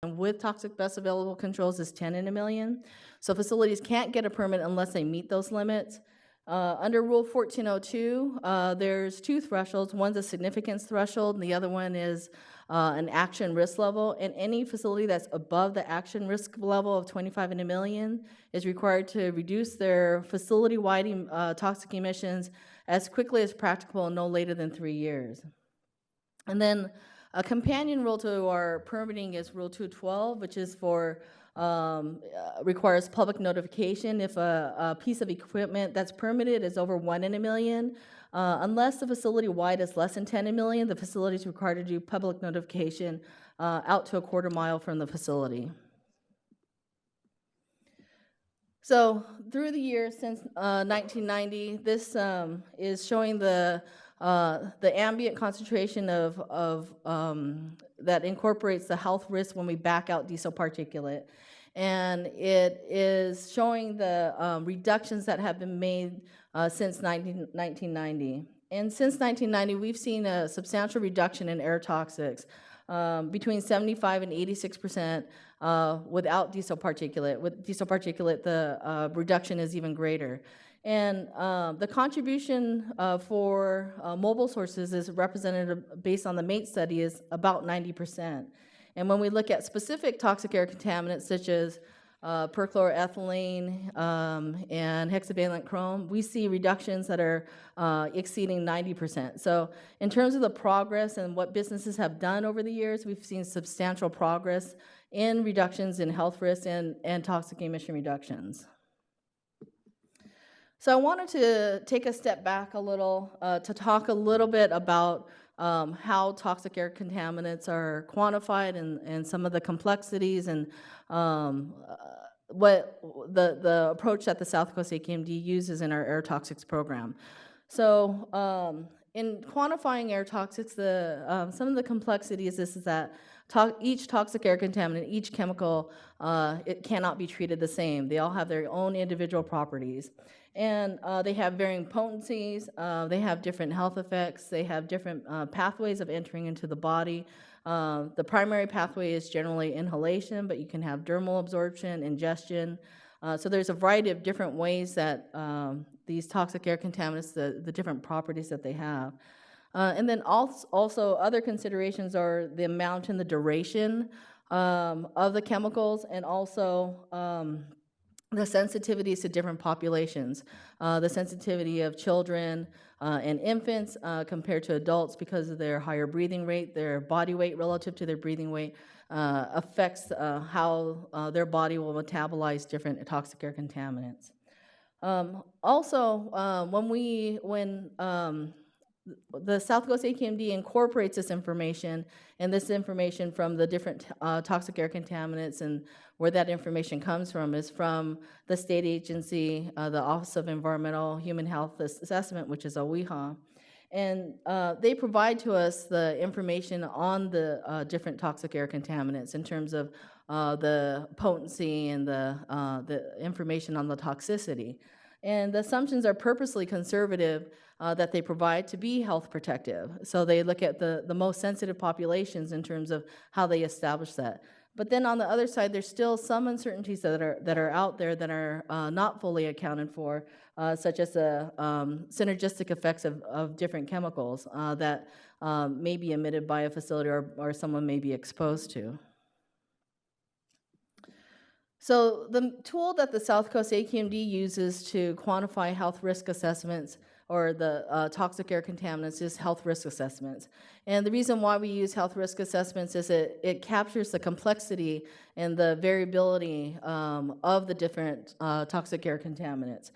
with toxic best available controls is 10 in a million. So facilities can't get a permit unless they meet those limits. Under Rule 1402, there's two thresholds. One's a significance threshold, and the other one is an action risk level. And any facility that's above the action risk level of 25 in a million is required to reduce their facility-wide toxic emissions as quickly as practicable, no later than 3 years. And then a companion rule to our permitting is Rule 212, which is for requires public notification if a piece of equipment that's permitted is over 1 in a million. Unless the facility wide is less than 10 in a million, the facility is required to do public notification out to a quarter mile from the facility. So through the years since 1990, this is showing the ambient concentration of that incorporates the health risk when we back out diesel particulate. And it is showing the reductions that have been made since 1990. And since 1990, we've seen a substantial reduction in air toxics, between 75 and 86% without diesel particulate. With diesel particulate, the reduction is even greater. And the contribution for mobile sources is represented based on the MATE study is about 90%. And when we look at specific toxic air contaminants such as perchloroethylene and hexavalent chrome, we see reductions that are exceeding 90%. So in terms of the progress and what businesses have done over the years, we've seen substantial progress in reductions in health risks and toxic emission reductions. So I wanted to take a step back a little to talk a little bit about how toxic air contaminants are quantified and some of the complexities and what the approach that the South Coast AKMD uses in our air toxics program. So in quantifying air toxics, some of the complexities is that each toxic air contaminant, each chemical, it cannot be treated the same. They all have their own individual properties. And they have varying potencies, they have different health effects, they have different pathways of entering into the body. The primary pathway is generally inhalation, but you can have dermal absorption, ingestion. So there's a variety of different ways that these toxic air contaminants, the different properties that they have. And then also other considerations are the amount and the duration of the chemicals, and also the sensitivities to different populations, the sensitivity of children and infants compared to adults because of their higher breathing rate, their body weight relative to their breathing weight affects how their body will metabolize different toxic air contaminants. Also, when the South Coast AKMD incorporates this information, and this information from the different toxic air contaminants, and where that information comes from is from the state agency, the Office of Environmental Human Health Assessment, which is OEHHA. And they provide to us the information on the different toxic air contaminants in terms of the potency and the information on the toxicity. And the assumptions are purposely conservative that they provide to be health protective. So they look at the most sensitive populations in terms of how they establish that. But then on the other side, there's still some uncertainties that are out there that are not fully accounted for, such as the synergistic effects of different chemicals that may be emitted by a facility or someone may be exposed to. So the tool that the South Coast AKMD uses to quantify health risk assessments or the toxic air contaminants is health risk assessments. And the reason why we use health risk assessments is it captures the complexity and the variability of the different toxic air contaminants.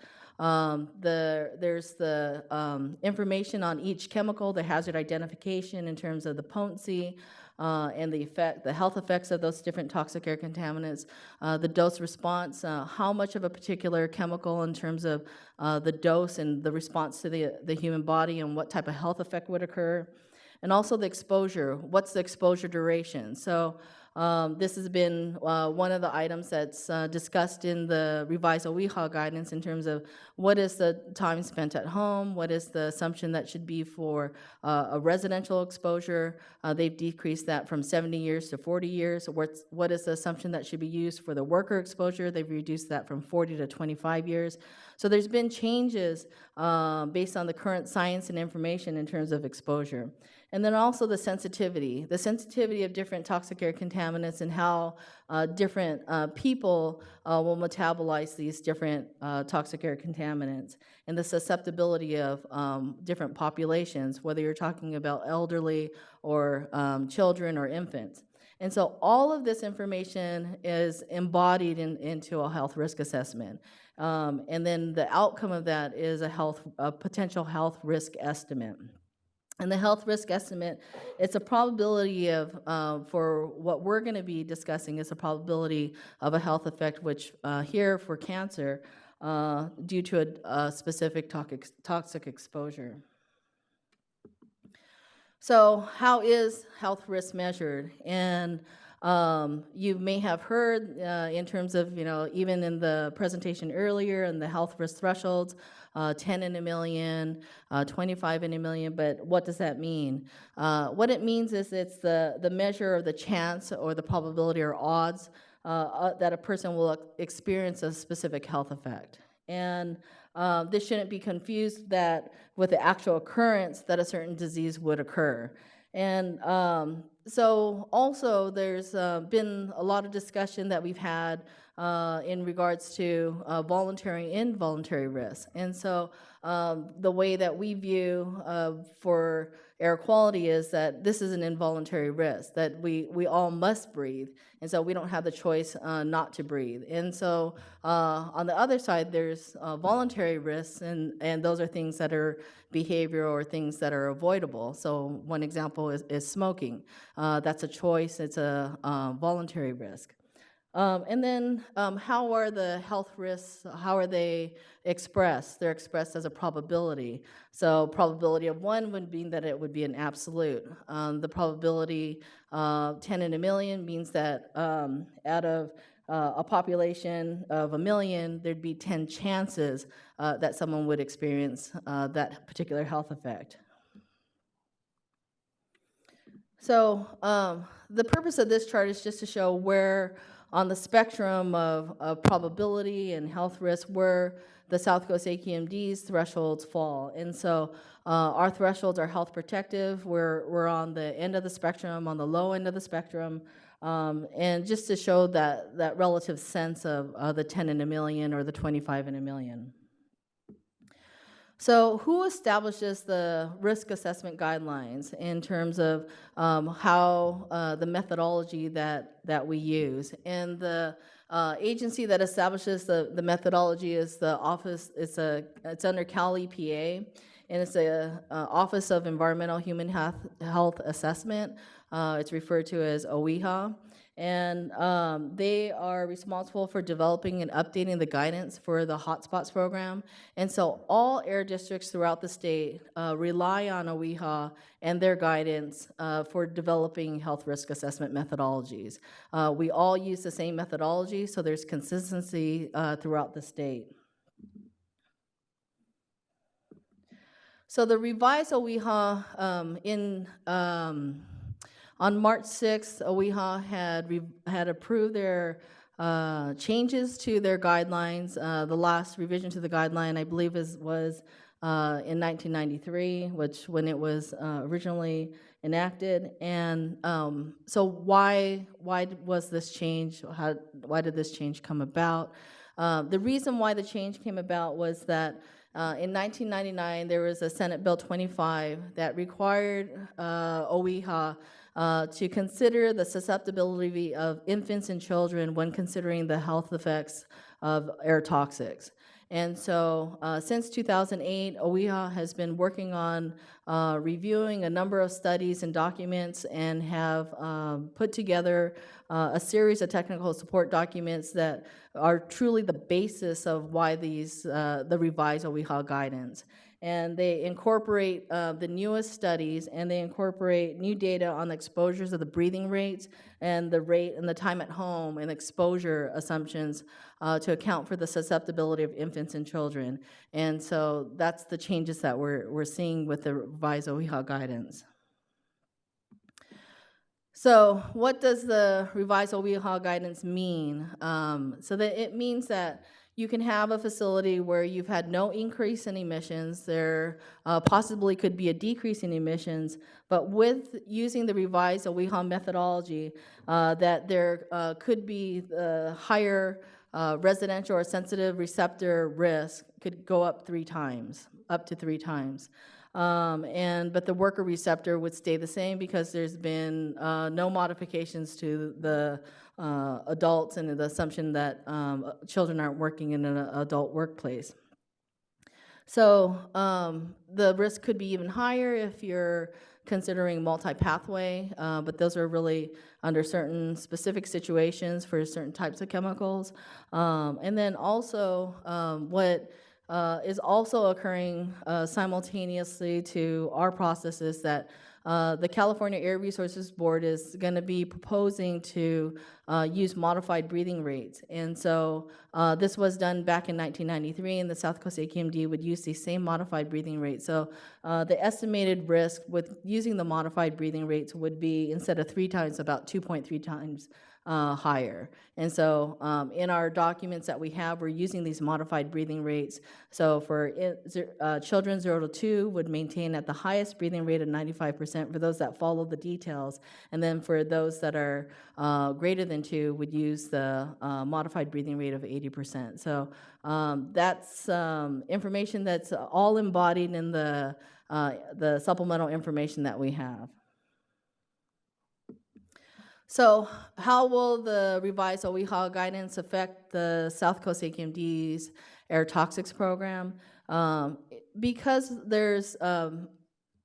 There's the information on each chemical, the hazard identification in terms of the potency, and the health effects of those different toxic air contaminants, the dose response, how much of a particular chemical in terms of the dose and the response to the human body and what type of health effect would occur, and also the exposure, what's the exposure duration. So This has been one of the items that's discussed in the revised OEHHA guidance in terms of what is the time spent at home, what is the assumption that should be for a residential exposure. They've decreased that from 70 years to 40 years. What is the assumption that should be used for the worker exposure? They've reduced that from 40 to 25 years. So there's been changes based on the current science and information in terms of exposure. And then also the sensitivity of different toxic air contaminants and how different people will metabolize these different toxic air contaminants, and the susceptibility of different populations, whether you're talking about elderly or children or infants. And so all of this information is embodied into a health risk assessment. And then the outcome of that is a potential health risk estimate. And the health risk estimate, it's a probability of, for what we're going to be discussing, is a probability of a health effect, which here for cancer, due to a specific toxic exposure. So how is health risk measured? And you may have heard in terms of, even in the presentation earlier and the health risk thresholds, 10 in a million, 25 in a million, but what does that mean? What it means is it's the measure of the chance or the probability or odds that a person will experience a specific health effect. And this shouldn't be confused with the actual occurrence that a certain disease would occur. And so also there's been a lot of discussion that we've had in regards to voluntary and involuntary risk. And so the way that we view for air quality is that this is an involuntary risk, that we all must breathe, and so we don't have the choice not to breathe. And so on the other side, there's voluntary risks, and those are things that are behavioral or things that are avoidable. So one example is smoking. That's a choice. It's a voluntary risk. And then how are the health risks, how are they expressed? They're expressed as a probability. So probability of 1 would mean that it would be an absolute. The probability 10 in a million means that out of a population of 1 million, there'd be 10 chances that someone would experience that particular health effect. So the purpose of this chart is just to show where on the spectrum of probability and health risk where the South Coast AQMD's thresholds fall. And so our thresholds are health protective. We're on the end of the spectrum, on the low end of the spectrum, and just to show that relative sense of the 10 in a million or the 25 in a million. So who establishes the risk assessment guidelines in terms of how the methodology that we use? And the agency that establishes the methodology is the office. It's under Cal EPA, and it's the Office of Environmental Human Health Assessment. It's referred to as OEHHA. And they are responsible for developing and updating the guidance for the hotspots program. And so all air districts throughout the state rely on OEHHA and their guidance for developing health risk assessment methodologies. We all use the same methodology, so there's consistency throughout the state. So the revised OEHHA on March 6th, OEHHA had approved their changes to their guidelines. The last revision to the guideline, I believe, was in 1993, when it was originally enacted. And so why was this change? Why did this change come about? The reason why the change came about was that in 1999, there was a Senate Bill 25 that required OEHHA to consider the susceptibility of infants and children when considering the health effects of air toxics. And so since 2008, OEHHA has been working on reviewing a number of studies and documents and have put together a series of technical support documents that are truly the basis of why the revised OEHHA guidance. and they incorporate the newest studies, and they incorporate new data on the exposures of the breathing rates and the rate and the time at home and exposure assumptions to account for the susceptibility of infants and children. And so that's the changes that we're seeing with the revised OEHHA guidance. So what does the revised OEHHA guidance mean? So that it means that you can have a facility where you've had no increase in emissions. There possibly could be a decrease in emissions, but with using the revised OEHHA methodology, that there could be the higher residential or sensitive receptor risk could go up 3 times, up to 3 times. But the worker receptor would stay the same because there's been no modifications to the adults and the assumption that children aren't working in an adult workplace. So the risk could be even higher if you're considering multi-pathway, but those are really under certain specific situations for certain types of chemicals. And then also what is also occurring simultaneously to our process is that the California Air Resources Board is going to be proposing to use modified breathing rates. And so this was done back in 1993, and the South Coast AQMD would use the same modified breathing rates. So the estimated risk with using the modified breathing rates would be, instead of 3 times, about 2.3 times higher. And so in our documents that we have, we're using these modified breathing rates. So for children 0 to 2 would maintain at the highest breathing rate of 95% for those that follow the details. And then for those that are greater than 2 would use the modified breathing rate of 80%. So that's information that's all embodied in the supplemental information that we have. So how will the revised OEHHA guidance affect the South Coast AQMD's air toxics program? Because there's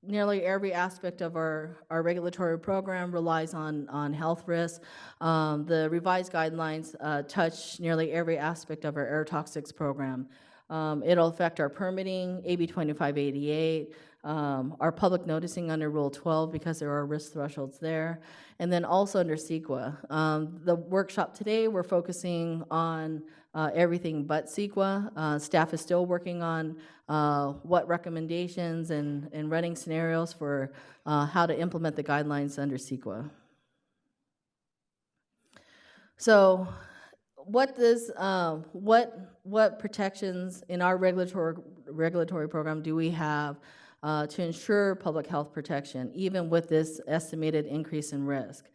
nearly every aspect of our regulatory program relies on health risks, the revised guidelines touch nearly every aspect of our air toxics program. It'll affect our permitting, AB 2588, our public noticing under Rule 12 because there are risk thresholds there, and then also under CEQA. The workshop today, we're focusing on everything but CEQA. Staff is still working on what recommendations and running scenarios for how to implement the guidelines under CEQA. So what does what protections in our regulatory program do we have to ensure public health protection, even with this estimated increase in risk?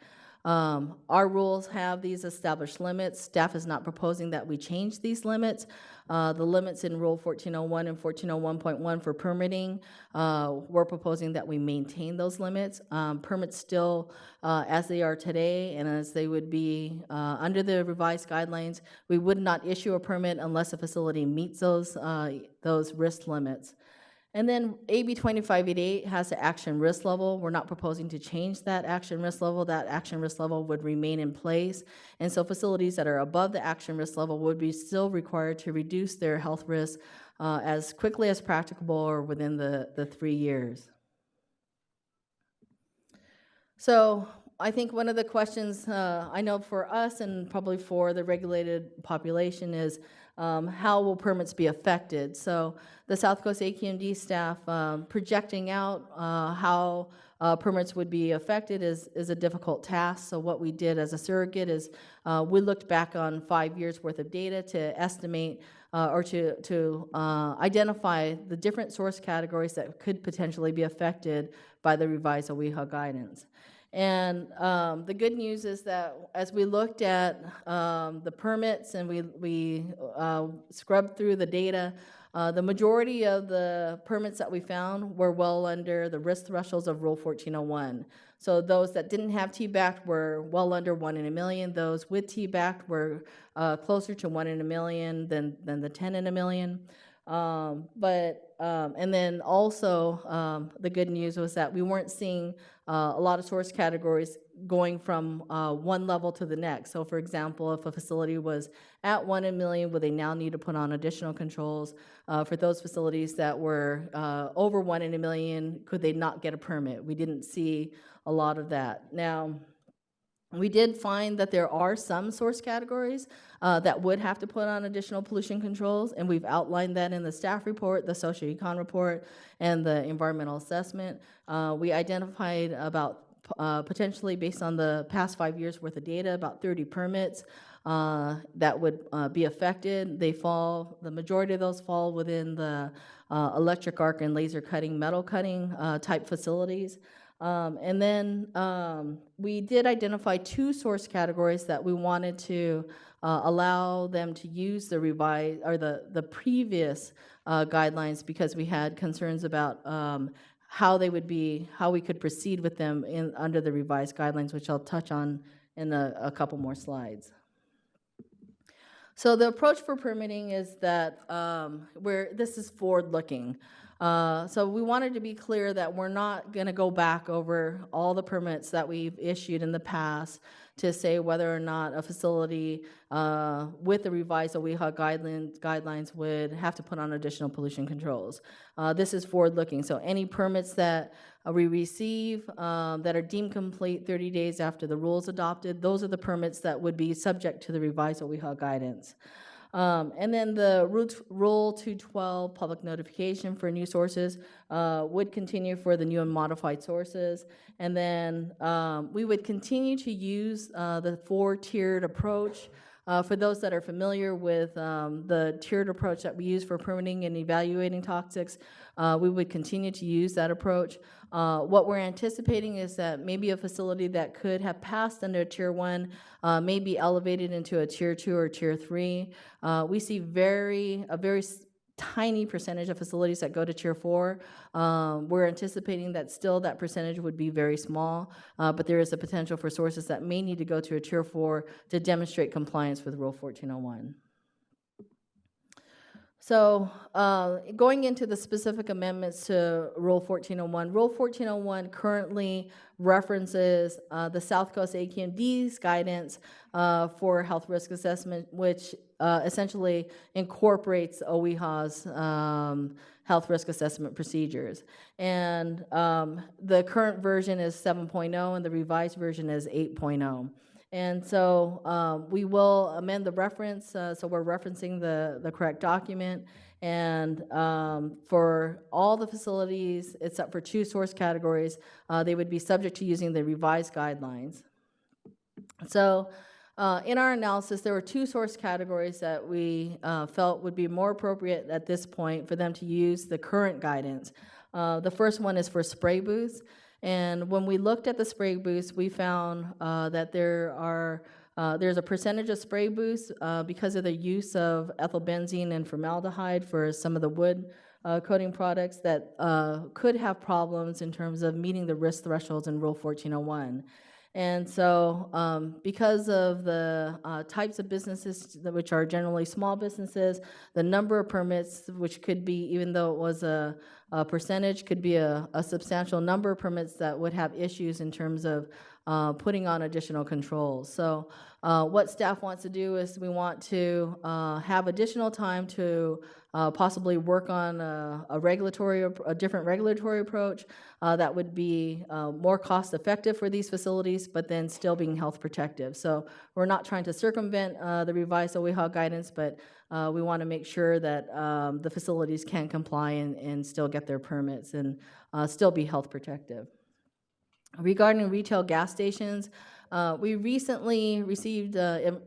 Our rules have these established limits. Staff is not proposing that we change these limits. The limits in Rule 1401 and 1401.1 for permitting, we're proposing that we maintain those limits. Permits still, as they are today and as they would be under the revised guidelines, we would not issue a permit unless a facility meets those risk limits. And then AB 2588 has the action risk level. We're not proposing to change that action risk level. That action risk level would remain in place. And so facilities that are above the action risk level would be still required to reduce their health risk as quickly as practicable or within the 3 years. So I think one of the questions I know for us and probably for the regulated population is how will permits be affected? So the South Coast AQMD staff projecting out how permits would be affected is a difficult task. So what we did as a surrogate is we looked back on 5 years worth of data to estimate or to identify the different source categories that could potentially be affected by the revised OEHHA guidance. And the good news is that as we looked at the permits and we scrubbed through the data, the majority of the permits that we found were well under the risk thresholds of Rule 1401. So those that didn't have TBACT were well under 1 in a million. Those with TBACT were closer to 1 in a million than the 10 in a million. And then also the good news was that we weren't seeing a lot of source categories going from one level to the next. So for example, if a facility was at 1 in a million, would they now need to put on additional controls? For those facilities that were over 1 in a million, could they not get a permit? We didn't see a lot of that. Now, we did find that there are some source categories that would have to put on additional pollution controls, and we've outlined that in the staff report, the socio-econ report, and the environmental assessment. We identified about potentially, based on the past 5 years worth of data, about 30 permits that would be affected. The majority of those fall within the electric arc and laser cutting, metal cutting type facilities. And then we did identify 2 source categories that we wanted to allow them to use the revised or the previous guidelines, because we had concerns about how we could proceed with them under the revised guidelines, which I'll touch on in a couple more slides. So the approach for permitting is that this is forward-looking. So we wanted to be clear that we're not going to go back over all the permits that we've issued in the past to say whether or not a facility with the revised OEHHA guidelines would have to put on additional pollution controls. This is forward-looking. So any permits that we receive that are deemed complete 30 days after the rules adopted, those are the permits that would be subject to the revised OEHHA guidance. And then the Rule 212 public notification for new sources would continue for the new and modified sources. And then we would continue to use the 4-tiered approach. For those that are familiar with the tiered approach that we use for permitting and evaluating toxics, we would continue to use that approach. What we're anticipating is that maybe a facility that could have passed under Tier 1 may be elevated into a Tier 2 or Tier 3. We see a very tiny percentage of facilities that go to Tier 4. We're anticipating that still that percentage would be very small, but there is a potential for sources that may need to go to a Tier 4 to demonstrate compliance with Rule 1401. So going into the specific amendments to Rule 1401, Rule 1401 currently references the South Coast AQMD's guidance for health risk assessment, which essentially incorporates OEHHA's health risk assessment procedures. And the current version is 7.0 and the revised version is 8.0. And so we will amend the reference, so we're referencing the correct document. And for all the facilities, except for 2 source categories, they would be subject to using the revised guidelines. So in our analysis, there were 2 source categories that we felt would be more appropriate at this point for them to use the current guidance. The first one is for spray booths. And when we looked at the spray booths, we found that there's a percentage of spray booths because of the use of ethylbenzene and formaldehyde for some of the wood coating products that could have problems in terms of meeting the risk thresholds in Rule 1401. And so because of the types of businesses which are generally small businesses, the number of permits, which could be, even though it was a percentage, could be a substantial number of permits that would have issues in terms of putting on additional controls. So what staff wants to do is we want to have additional time to possibly work on a different regulatory approach that would be more cost effective for these facilities, but then still being health protective. So we're not trying to circumvent the revised OEHHA guidance, but we want to make sure that the facilities can comply and still get their permits and still be health protective. Regarding retail gas stations, we recently received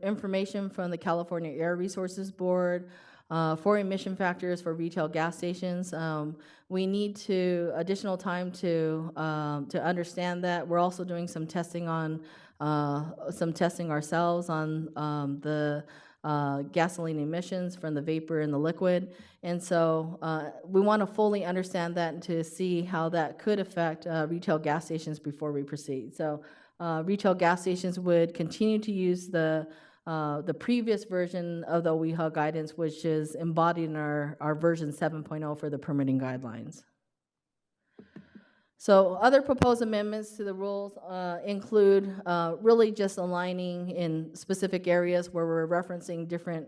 information from the California Air Resources Board for emission factors for retail gas stations. We need additional time to understand that. We're also doing some testing ourselves on the gasoline emissions from the vapor and the liquid. And so we want to fully understand that and to see how that could affect retail gas stations before we proceed. So retail gas stations would continue to use the previous version of the OEHHA guidance, which is embodied in our version 7.0 for the permitting guidelines. So other proposed amendments to the rules include really just aligning in specific areas where we're referencing different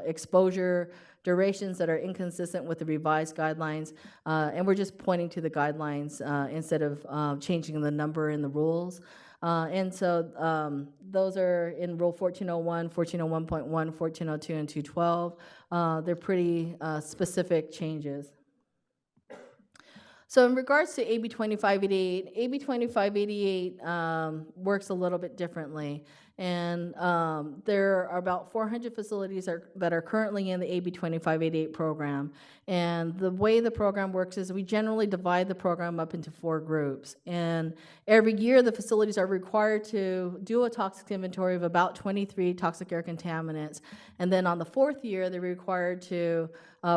exposure durations that are inconsistent with the revised guidelines, and we're just pointing to the guidelines instead of changing the number in the rules. And so those are in Rule 1401, 1401.1, 1402, and 212. They're pretty specific changes. So in regards to AB 2588, AB 2588 works a little bit differently. And there are about 400 facilities that are currently in the AB 2588 program. And the way the program works is we generally divide the program up into 4 groups. And every year the facilities are required to do a toxic inventory of about 23 toxic air contaminants. And then on the 4th year, they're required to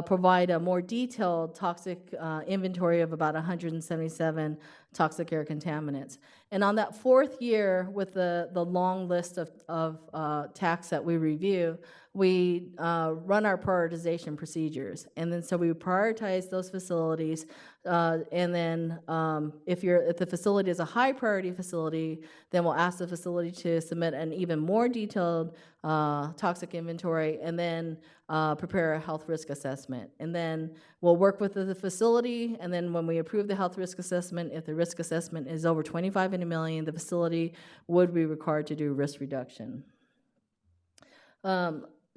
provide a more detailed toxic inventory of about 177 toxic air contaminants. And on that 4th year, with the long list of TACs that we review, we run our prioritization procedures. And then so we prioritize those facilities, and then if the facility is a high priority facility, then we'll ask the facility to submit an even more detailed toxic inventory, and then prepare a health risk assessment. And then we'll work with the facility, and then when we approve the health risk assessment, if the risk assessment is over 25 in a million, the facility would be required to do risk reduction.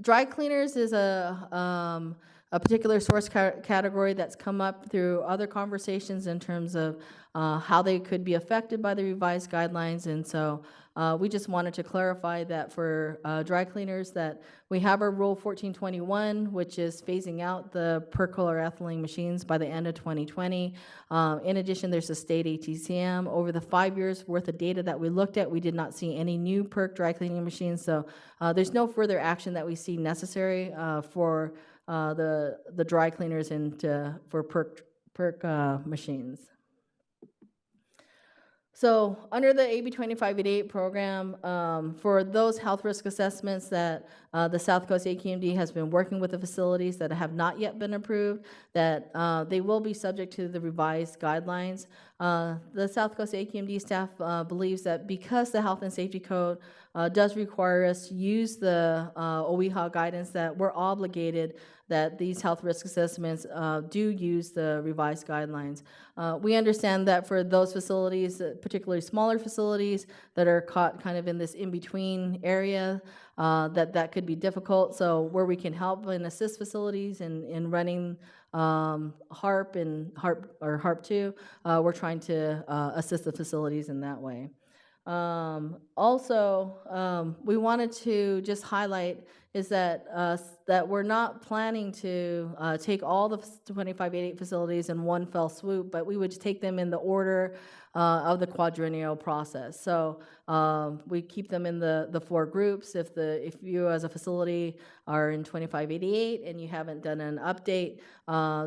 Dry cleaners is a particular source category that's come up through other conversations in terms of how they could be affected by the revised guidelines. And so we just wanted to clarify that for dry cleaners that we have our Rule 1421, which is phasing out the perchloroethylene machines by the end of 2020. In addition, there's a state ATCM. Over the 5 years worth of data that we looked at, we did not see any new PERC dry cleaning machines. So there's no further action that we see necessary for the dry cleaners and for PERC machines. So under the AB 2588 program, for those health risk assessments that the South Coast AQMD has been working with the facilities that have not yet been approved, that they will be subject to the revised guidelines. The South Coast AQMD staff believes that because the Health and Safety Code does require us to use the OEHHA guidance, that we're obligated that these health risk assessments do use the revised guidelines. We understand that for those facilities, particularly smaller facilities that are caught kind of in this in-between area, that could be difficult. So where we can help and assist facilities in running HARP and HARP2, we're trying to assist the facilities in that way. Also, we wanted to just highlight is that that we're not planning to take all the 2588 facilities in one fell swoop, but we would take them in the order of the quadrennial process. So we keep them in the 4 groups. If you as a facility are in 2588 and you haven't done an update,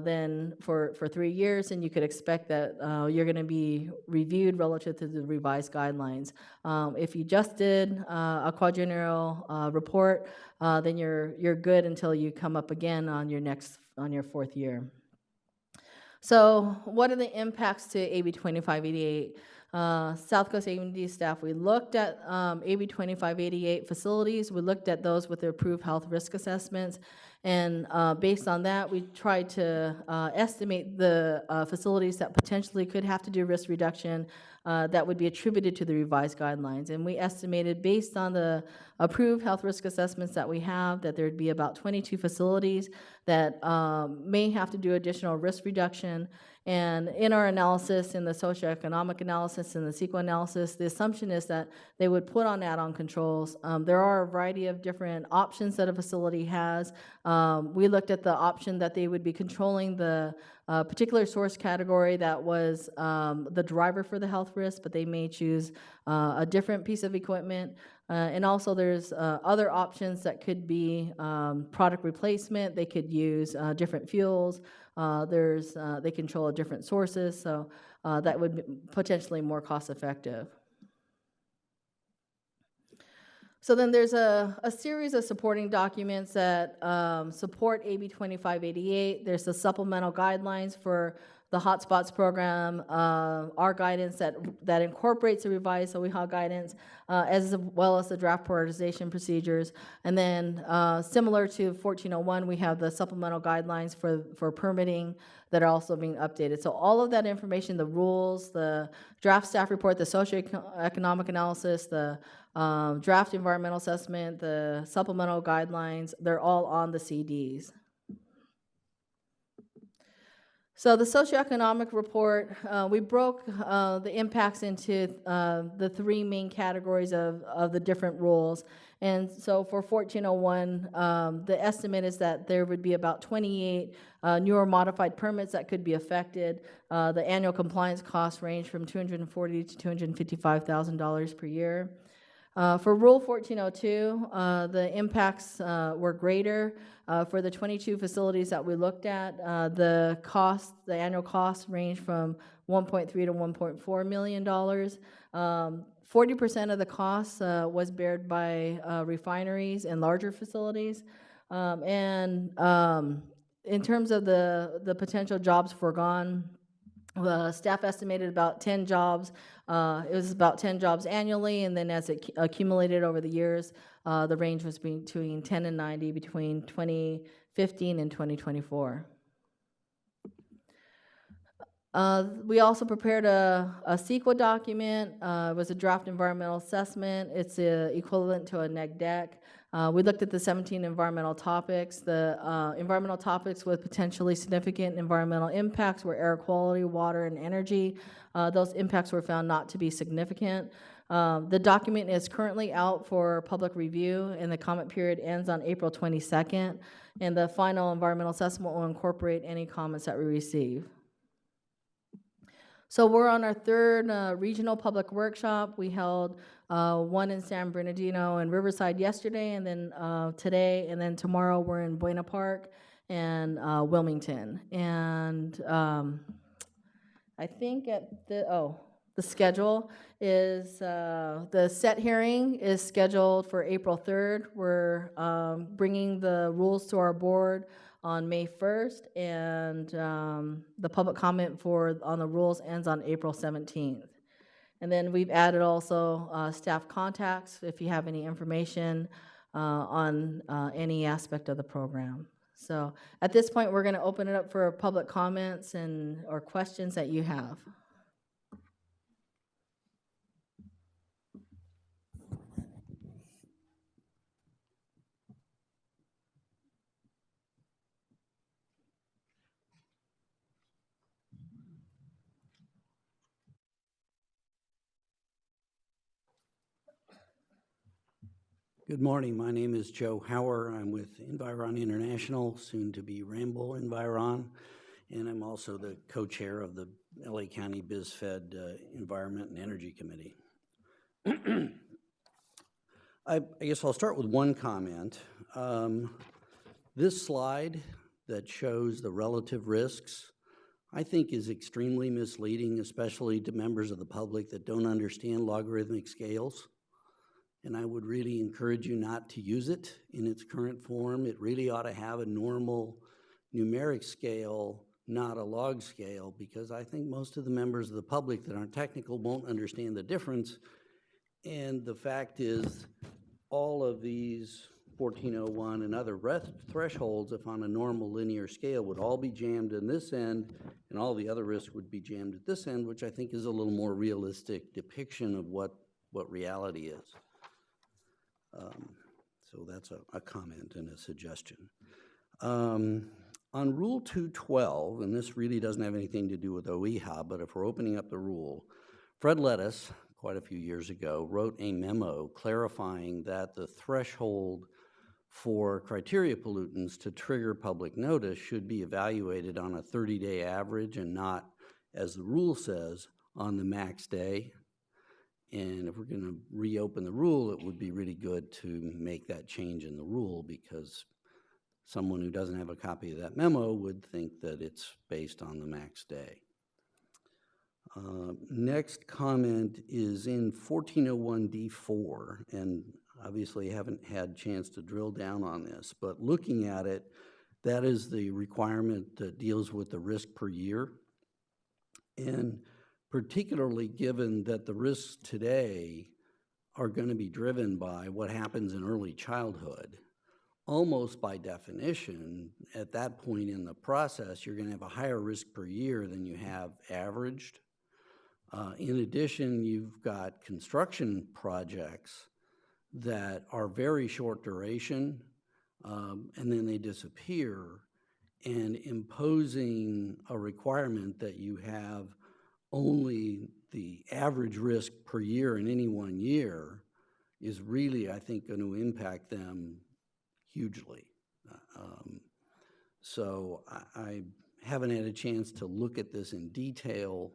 then for 3 years, and you could expect that you're going to be reviewed relative to the revised guidelines. If you just did a quadrennial report, then you're good until you come up again on your 4th year. So what are the impacts to AB 2588? South Coast AQMD staff, we looked at AB 2588 facilities. We looked at those with the approved health risk assessments. And based on that, we tried to estimate the facilities that potentially could have to do risk reduction that would be attributed to the revised guidelines. And we estimated, based on the approved health risk assessments that we have, that there'd be about 22 facilities that may have to do additional risk reduction. And in our analysis, in the socioeconomic analysis and the CEQA analysis, the assumption is that they would put on add-on controls. There are a variety of different options that a facility has. We looked at the option that they would be controlling the particular source category that was the driver for the health risk, but they may choose a different piece of equipment. And also there's other options that could be product replacement. They could use different fuels. They control different sources, so that would be potentially more cost effective. So then there's a series of supporting documents that support AB 2588. There's the supplemental guidelines for the hotspots program, our guidance that incorporates the revised OEHHA guidance, as well as the draft prioritization procedures. And then similar to 1401, we have the supplemental guidelines for permitting that are also being updated. So all of that information, the rules, the draft staff report, the socioeconomic analysis, the draft environmental assessment, the supplemental guidelines, they're all on the CDs. So the socioeconomic report, we broke the impacts into the three main categories of the different rules. And so for 1401, the estimate is that there would be about 28 new or modified permits that could be affected. The annual compliance costs range from $240,000 to $255,000 per year. For Rule 1402, the impacts were greater. For the 22 facilities that we looked at, the annual costs range from $1.3 to $1.4 million. 40% of the costs was bared by refineries and larger facilities. In terms of the potential jobs foregone, staff estimated about 10 jobs. It was about 10 jobs annually, and then as it accumulated over the years, the range was between 10 and 90 between 2015 and 2024. We also prepared a CEQA document. It was a draft environmental assessment. It's equivalent to a neg deck. We looked at the 17 environmental topics. The environmental topics with potentially significant environmental impacts were air quality, water, and energy. Those impacts were found not to be significant. The document is currently out for public review, and the comment period ends on April 22nd. And the final environmental assessment will incorporate any comments that we receive. So we're on our third regional public workshop. We held one in San Bernardino and Riverside yesterday, and then today, and then tomorrow we're in Buena Park and Wilmington. And I think at the schedule is, the set hearing is scheduled for April 3rd. We're bringing the rules to our board on May 1st, and the public comment on the rules ends on April 17th. And then we've added also staff contacts if you have any information on any aspect of the program. So at this point, we're going to open it up for public comments or questions that you have. Good morning. My name is Joe Hauer. I'm with Environ International, soon to be Ramble Environ, and I'm also the co-chair of the LA County BizFed Environment and Energy Committee. I guess I'll start with one comment. This slide that shows the relative risks, I think is extremely misleading, especially to members of the public that don't understand logarithmic scales. And I would really encourage you not to use it in its current form. It really ought to have a normal numeric scale, not a log scale, because I think most of the members of the public that aren't technical won't understand the difference. And the fact is, all of these 1401 and other thresholds, if on a normal linear scale, would all be jammed in this end, and all the other risks would be jammed at this end, which I think is a little more realistic depiction of what reality is. So that's a comment and a suggestion. On Rule 212, and this really doesn't have anything to do with OEHHA, but if we're opening up the rule, Fred Lettuce, quite a few years ago, wrote a memo clarifying that the threshold for criteria pollutants to trigger public notice should be evaluated on a 30-day average and not, as the rule says, on the max day. And if we're going to reopen the rule, it would be really good to make that change in the rule, because someone who doesn't have a copy of that memo would think that it's based on the max day. Next comment is in 1401D4, and obviously haven't had a chance to drill down on this, but looking at it, that is the requirement that deals with the risk per year. And particularly given that the risks today are going to be driven by what happens in early childhood, almost by definition, at that point in the process, you're going to have a higher risk per year than you have averaged. In addition, you've got construction projects that are very short duration, and then they disappear, and imposing a requirement that you have only the average risk per year in any one year is really, I think, going to impact them hugely. So I haven't had a chance to look at this in detail,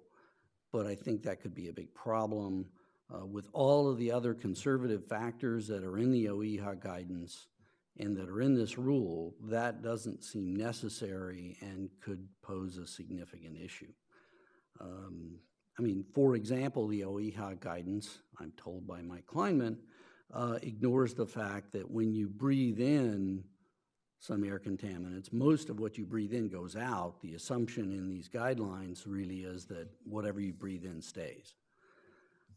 but I think that could be a big problem. With all of the other conservative factors that are in the OEHHA guidance and that are in this rule, that doesn't seem necessary and could pose a significant issue. I mean, for example, the OEHHA guidance, I'm told by Mike Kleinman, ignores the fact that when you breathe in some air contaminants, most of what you breathe in goes out. The assumption in these guidelines really is that whatever you breathe in stays.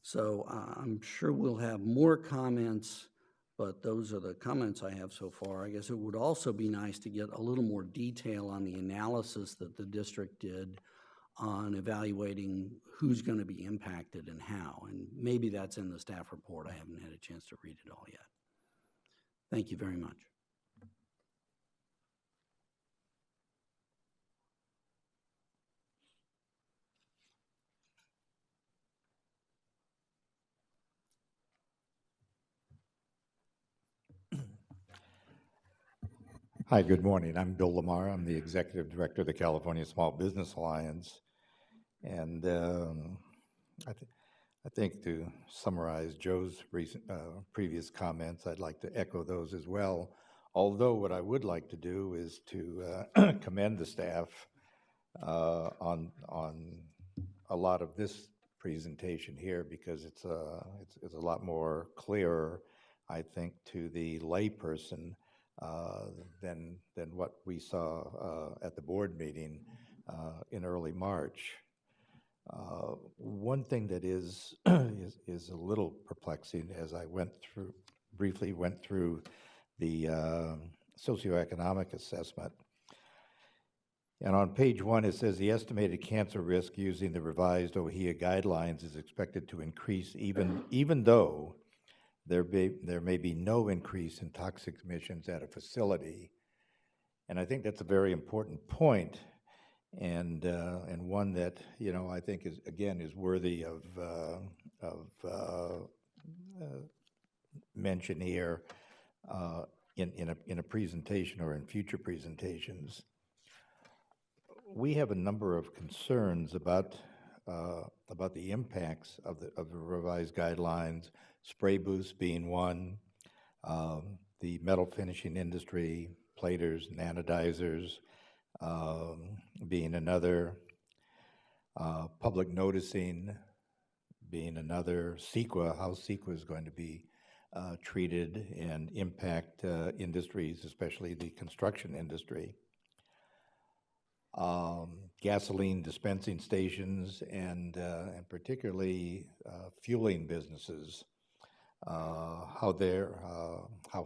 So I'm sure we'll have more comments, but those are the comments I have so far. I guess it would also be nice to get a little more detail on the analysis that the district did on evaluating who's going to be impacted and how. And maybe that's in the staff report. I haven't had a chance to read it all yet. Thank you very much. Hi, good morning. I'm Bill Lamar. I'm the Executive Director of the California Small Business Alliance. And I think to summarize Joe's previous comments, I'd like to echo those as well. Although what I would like to do is to commend the staff on a lot of this presentation here, because it's a lot more clearer, I think, to the layperson than what we saw at the board meeting in early March. One thing that is is a little perplexing, as I briefly went through the socioeconomic assessment. And on page 1, it says the estimated cancer risk using the revised OEHHA guidelines is expected to increase even though there may be no increase in toxic emissions at a facility. And I think that's a very important point, and one that, you know, I think is worthy of mention here in a presentation or in future presentations. We have a number of concerns about the impacts of the revised guidelines, spray booths being one, the metal finishing industry, platers and anodizers being another, public noticing being another, CEQA, how CEQA is going to be treated and impact industries, especially the construction industry. Gasoline dispensing stations and particularly fueling businesses, how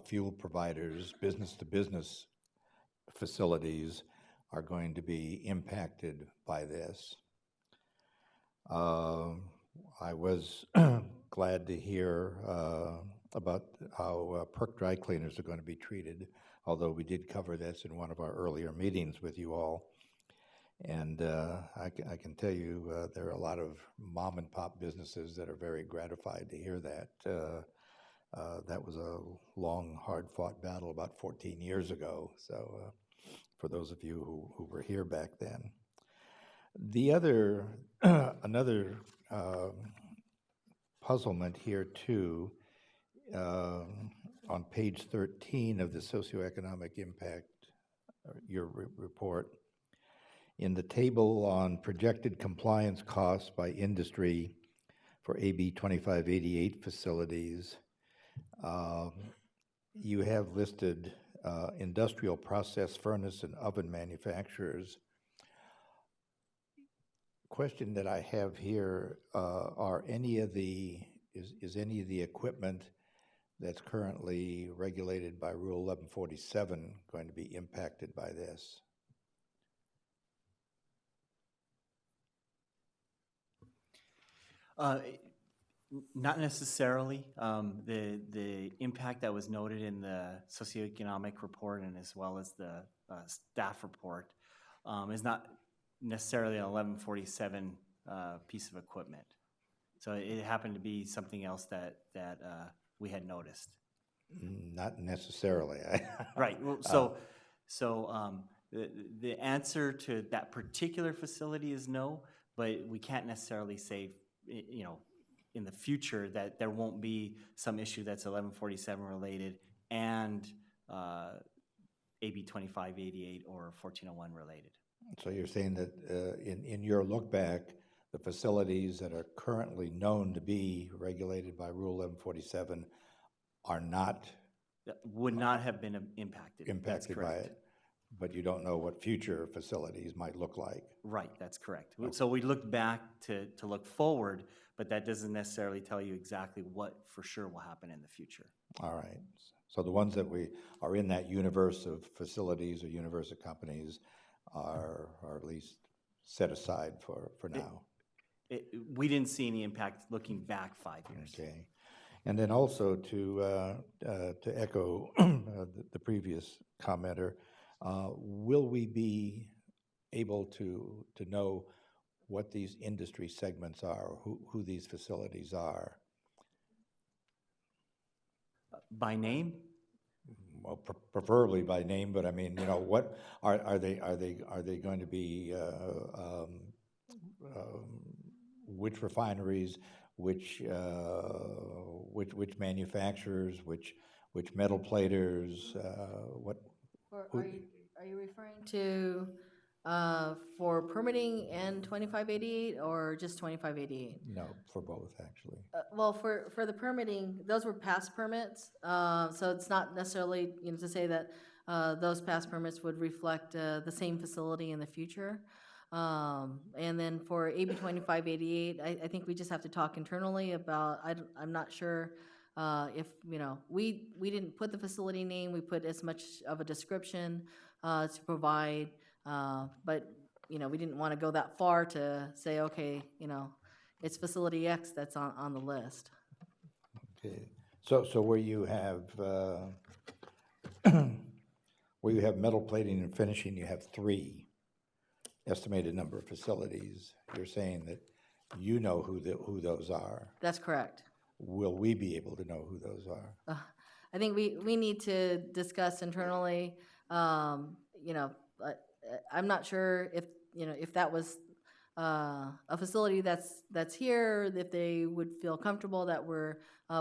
fuel providers, business-to-business facilities are going to be impacted by this. I was glad to hear about how perk dry cleaners are going to be treated, although we did cover this in one of our earlier meetings with you all. And I can tell you there are a lot of mom and pop businesses that are very gratified to hear that. That was a long, hard-fought battle about 14 years ago. So for those of you who were here back then. The other, another puzzlement here too, on page 13 of the socioeconomic impact, your report, in the table on projected compliance costs by industry for AB 2588 facilities, you have listed industrial process furnace and oven manufacturers. question that I have here, are any of the, is any of the equipment that's currently regulated by Rule 1147 going to be impacted by this? Not necessarily. The impact that was noted in the socioeconomic report and as well as the staff report is not necessarily an 1147 piece of equipment. So it happened to be something else that we had noticed. Not necessarily. Right. Well, so the answer to that particular facility is no, but we can't necessarily say, you know, in the future that there won't be some issue that's 1147 related and AB 2588 or 1401 related. So you're saying that in your look back, the facilities that are currently known to be regulated by Rule 1147 are not That would not have been impacted. That's impacted by correct. it, but you don't know what future facilities might look like. Right, that's correct. So we looked back to look forward, but that doesn't necessarily tell you exactly what for sure will happen in the future. All right. So the ones that we are in that universe of facilities or universe of companies are at least set aside for now. We didn't see any impact looking back 5 years. Okay. And then also to echo the previous commenter, will we be able to know what these industry segments are, who these facilities are? By name? Well, preferably by name, but I mean, you know, what are they going to be? Which refineries, which manufacturers, which metal platers, what? Are you referring to for permitting and 2588 or just 2588? No, for both, actually. Well, for the permitting, those were past permits, so it's not necessarily, you know, to say that those past permits would reflect the same facility in the future. And then for AB 2588, I think we just have to talk internally about, I'm not sure if, you know, we didn't put the facility name, we put as much of a description to provide, but, you know, we didn't want to go that far to say, okay, you know, it's facility X that's on the list. Okay. So where you have metal plating and finishing, you have 3 estimated number of facilities. You're saying that you know who those are. That's correct. Will we be able to know who those are? I think we need to discuss internally, you know, I'm not sure if, you know, if that was a facility that's here, if they would feel comfortable that we're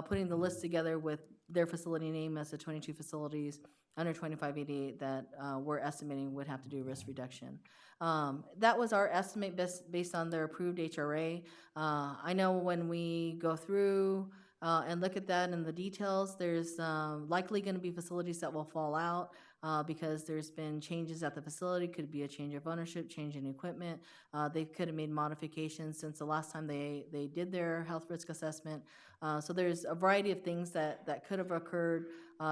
putting the list together with their facility name as the 22 facilities under 2588 that we're estimating would have to do risk reduction. That was our estimate based on their approved HRA. I know when we go through and look at that in the details, there's likely going to be facilities that will fall out because there's been changes at the facility. Could be a change of ownership, change in equipment. They could have made modifications since the last time they did their health risk assessment. So there's a variety of things that could have occurred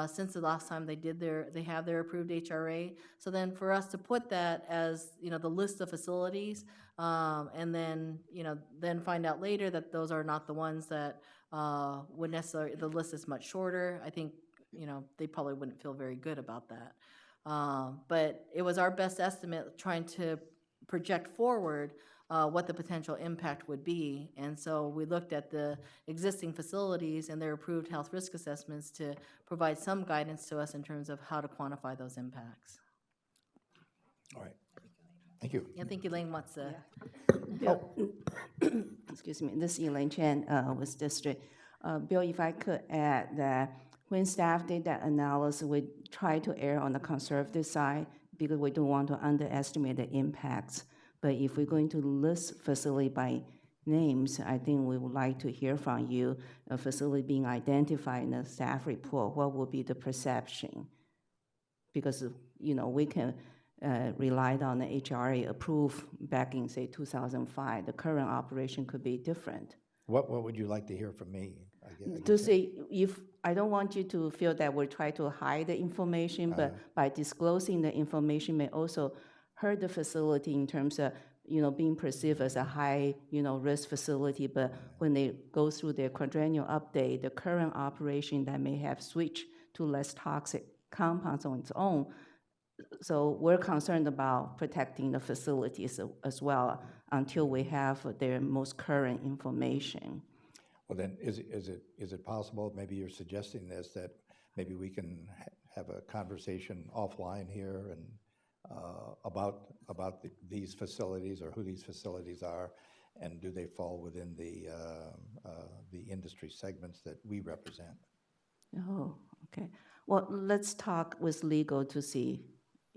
since the last time they have their approved HRA. So then for us to put that as, you know, the list of facilities, and then, you know, then find out later that those are not the ones that would necessarily, the list is much shorter. I think, you know, they probably wouldn't feel very good about that. But it was our best estimate trying to project forward what the potential impact would be. And so we looked at the existing facilities and their approved health risk assessments to provide some guidance to us in terms of how to quantify those impacts. All right. Thank you. I think Elaine wants to. Bill, excuse me, this is Elaine Chen with District. Bill, if I could add that when staff did that analysis, we tried to err on the conservative side because we don't want to underestimate the impacts. But if we're going to list facility by names, I think we would like to hear from you, a facility being identified in the staff report, what would be the perception? Because, you know, we can relied on the HRA approved back in, say, 2005. The current operation could be different. What would you like to hear from me? I To guess say, if, I don't want you to feel that we're trying to hide the information, but by disclosing the information may also hurt the facility in terms of, being perceived as a high, risk facility, but when they go through their quadrennial update, the current operation that may have switched to less toxic compounds on its own. So we're concerned about protecting the facilities as well until we have their most current information. Well, then, is it possible, maybe you're suggesting this, that maybe we can have a conversation offline here and about these facilities, or who these facilities are, and do they fall within the industry segments that we represent? Oh, okay. Well, let's talk with legal to see,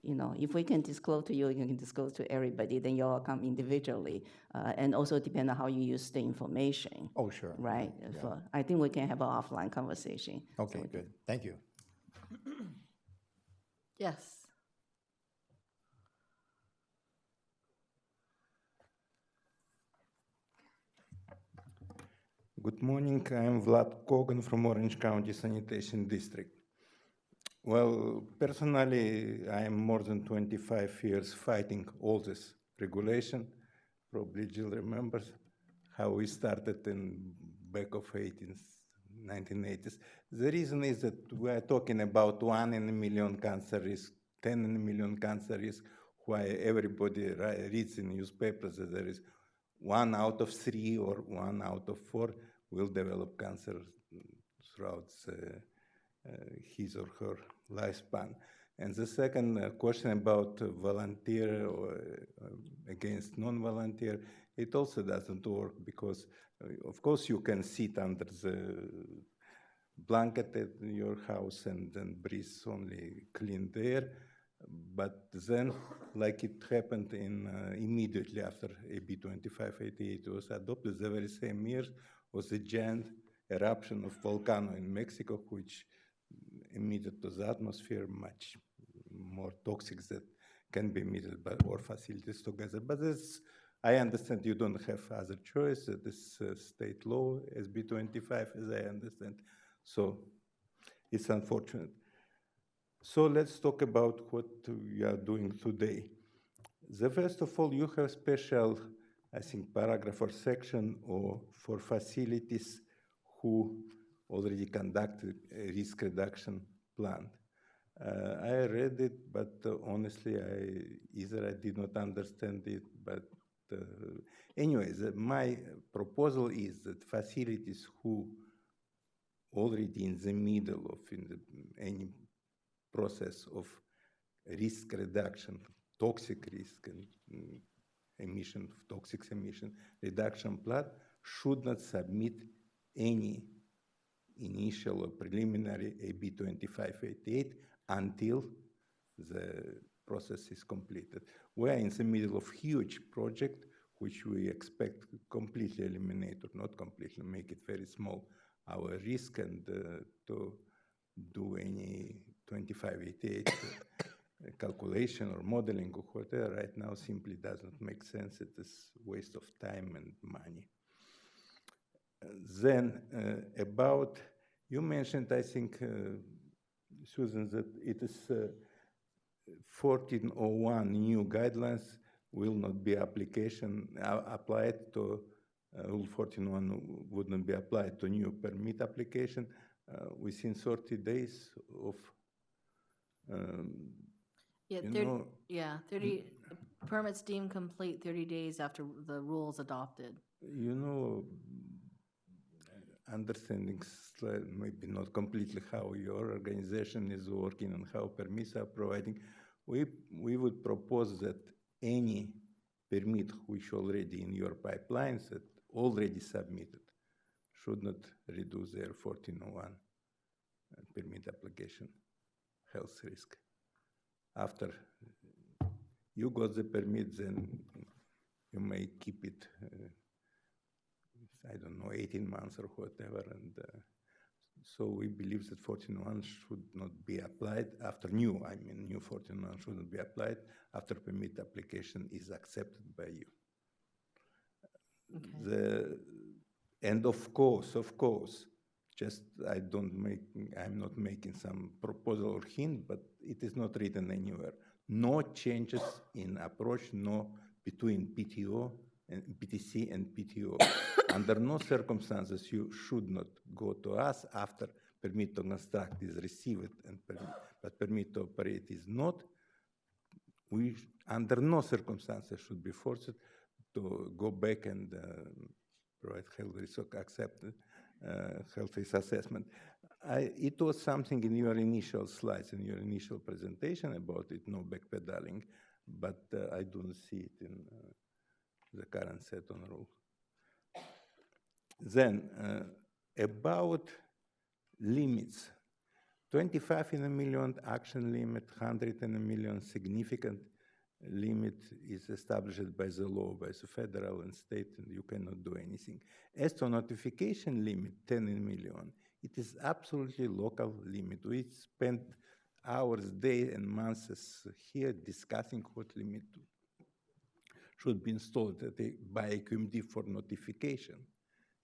if we can disclose to you, you can disclose to everybody, then you all come individually. And also depend on how you use the information. Oh, sure. Right? Yeah. So I think we can have an offline conversation. Okay, good. Thank you. Yes. Good morning, I'm Vlad Kogan from Orange County Sanitation District. Well, personally, I am more than 25 years fighting all this regulation. Probably Jill remembers how we started in back of 1980s. The reason is that we are talking about 1 in a million cancer risk, 10 in a million cancer risk, why everybody reads in newspapers that there is 1 out of 3 or 1 out of 4 will develop cancer throughout his or her lifespan. And the second question about volunteer or against non-volunteer, it also doesn't work because, of course, you can sit under the blanket at your house and then breathe only clean air. But then, like it happened immediately after AB 2588 was adopted, the very same year was a giant eruption of volcano in Mexico, which emitted to the atmosphere much more toxics that can be emitted by our facilities together. But this, I understand you don't have other choice. It is state law, SB 25, as I understand. So it's unfortunate. So let's talk about what we are doing today. First of all, you have special, I think, paragraph or section or for facilities who already conducted a risk reduction plan. I read it, but honestly, I did not understand it. But anyways, my proposal is that facilities who already in the middle of any process of risk reduction, toxic risk and emission, toxic emission reduction plan should not submit any initial or preliminary AB 2588 until the process is completed. We are in the middle of huge project which we expect to completely eliminate or not completely, make it very small, our risk, and to do any 2588 calculation or modeling or whatever right now simply doesn't make sense. It is waste of time and money. Then about, you mentioned, I think, Susan, that it is 1401 new guidelines will not be applied to, Rule 1401 would not be applied to new permit application within 30 days of, Yeah, 30 permits deemed complete 30 days after the rules adopted. Understanding maybe not completely how your organization is working and how permits are providing, we would propose that any permit which already in your pipelines that already submitted should not reduce their 1401 permit application health risk. After you got the permit, then you may keep it, I don't know, 18 months or whatever, and So we believe that 14.1 should not be applied after new 14.1 shouldn't be applied after permit application is accepted by you. And of course, I'm not making some proposal or hint, but it is not written anywhere. No changes in approach, no between PTO and PTC and PTO. Under no circumstances you should not go to us after permit to construct is received but permit to operate is not. We under no circumstances should be forced to go back and provide health risk accepted health risk assessment. It was something in your initial slides, in your initial presentation about it, no backpedaling, but I don't see it in the current set on rules. Then, about limits, 25 in a million action limit, 100 in a million significant limit is established by the law, by the federal and state, and you cannot do anything. As to notification limit, 10 in a million, it is absolutely local limit. We spent hours, days, and months here discussing what limit should be installed by QMD for notification,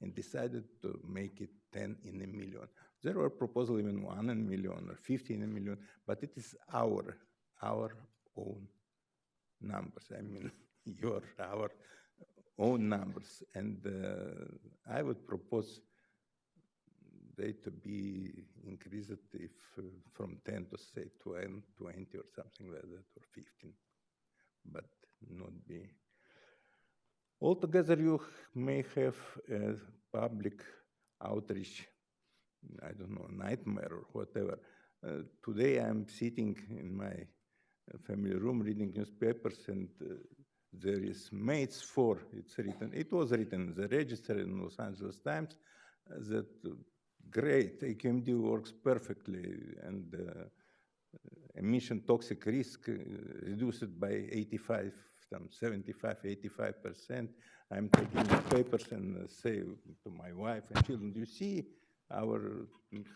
and decided to make it 10 in a million. There were proposals even 1 in a million or 50 in a million, but it is our own numbers. I mean, our own numbers. And I would propose they to be increased if from 10 to say 20 or something like that, or 15, but not be. Altogether, you may have a public outreach, I don't know, nightmare or whatever. Today I'm sitting in my family room reading newspapers, and there is Mates 4, it was written in the Register in Los Angeles Times that great, AQMD works perfectly, and emission toxic risk reduced by 75-85%. I'm taking the papers and say to my wife and children, you see, our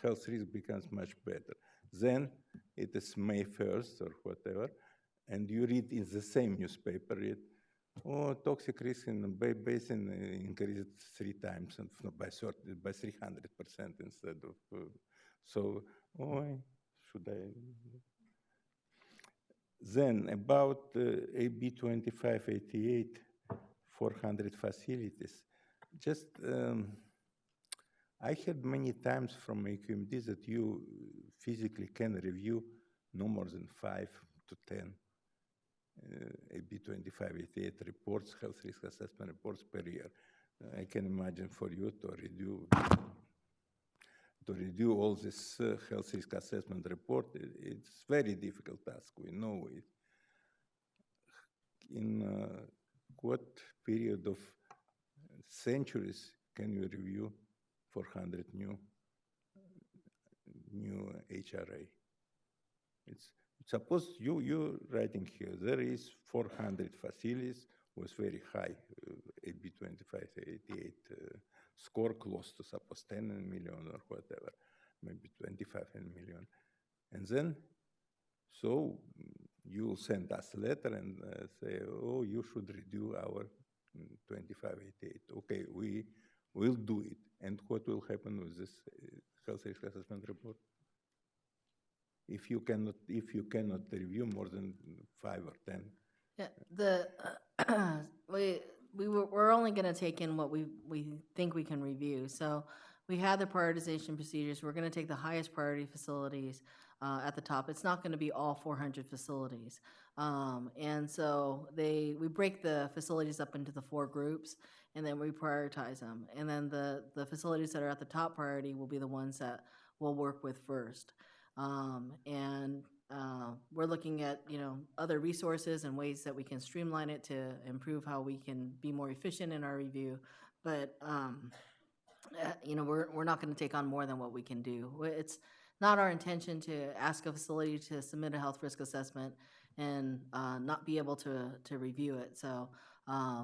health risk becomes much better. Then it is May 1st or whatever, and you read in the same newspaper, oh, toxic risk in the Bay Basin increased 3 times, and by 300% instead of, so, should I? Then about AB 2588, 400 facilities. Just, I heard many times from AQMD that you physically can review no more than 5 to 10 AB 2588 reports, health risk assessment reports per year. I can imagine for you to review all this health risk assessment report. It's very difficult task, we know it. In what period of centuries can you review 400 new HRA? It's suppose you're writing here, there is 400 facilities with very high AB 2588 score, close to suppose 10 in a million or whatever, maybe 25 in a million. And then, so you'll send us a letter and say, oh, you should review our 2588. Okay, we will do it. And what will happen with this health risk assessment report? If you cannot review more than 5 or 10. Yeah, we're only going to take in what we think we can review. So we have the prioritization procedures. We're going to take the highest priority facilities at the top. It's not going to be all 400 facilities. And so we break the facilities up into the 4 groups, and then we prioritize them. And then the facilities that are at the top priority will be the ones that we'll work with first. We're looking at, other resources and ways that we can streamline it to improve how we can be more efficient in our review. But, we're not going to take on more than what we can do. It's not our intention to ask a facility to submit a health risk assessment and not be able to review it. So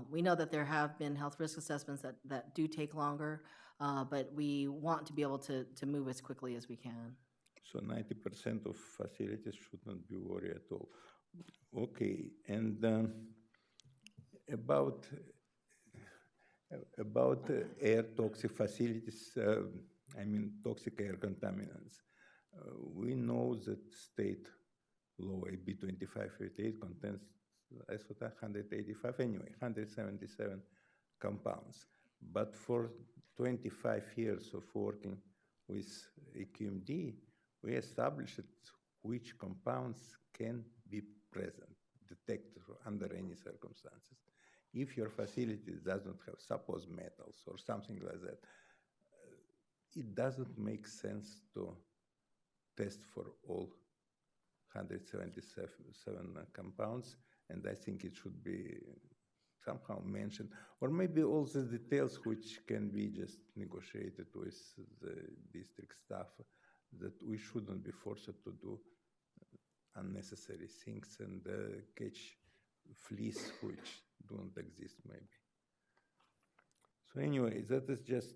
we know that there have been health risk assessments that do take longer. but we want to be able to move as quickly as we can. So 90% of facilities should not be worried at all. Okay, and about air toxic facilities, I mean toxic air contaminants. We know that state law AB 2588 contains, I thought 185, anyway, 177 compounds. But for 25 years of working with AQMD, we established which compounds can be present, detected under any circumstances. If your facility does not have, suppose, metals or something like that, it doesn't make sense to test for all 177 compounds, and I think it should be somehow mentioned, or maybe all the details which can be just negotiated with the district staff, that we shouldn't be forced to do unnecessary things and catch fleas which don't exist maybe. So anyway, that is just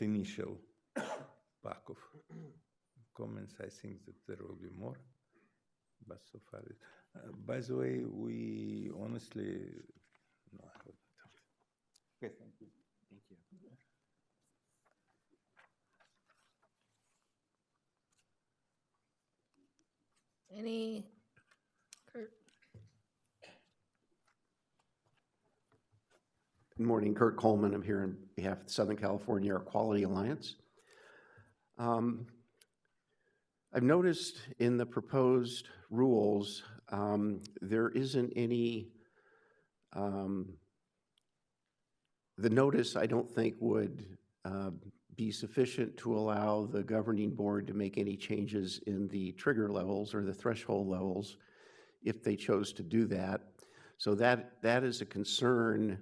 initial pack of comments. I think that there will be more, but so far, by the way, we honestly, no, I would not. Okay, thank you. Thank you. Any, Kurt? Good morning, Kurt Coleman. I'm here on behalf of the Southern California Air Quality Alliance. I've noticed in the proposed rules, there isn't any, the notice I don't think would be sufficient to allow the governing board to make any changes in the trigger levels or the threshold levels if they chose to do that. So that is a concern.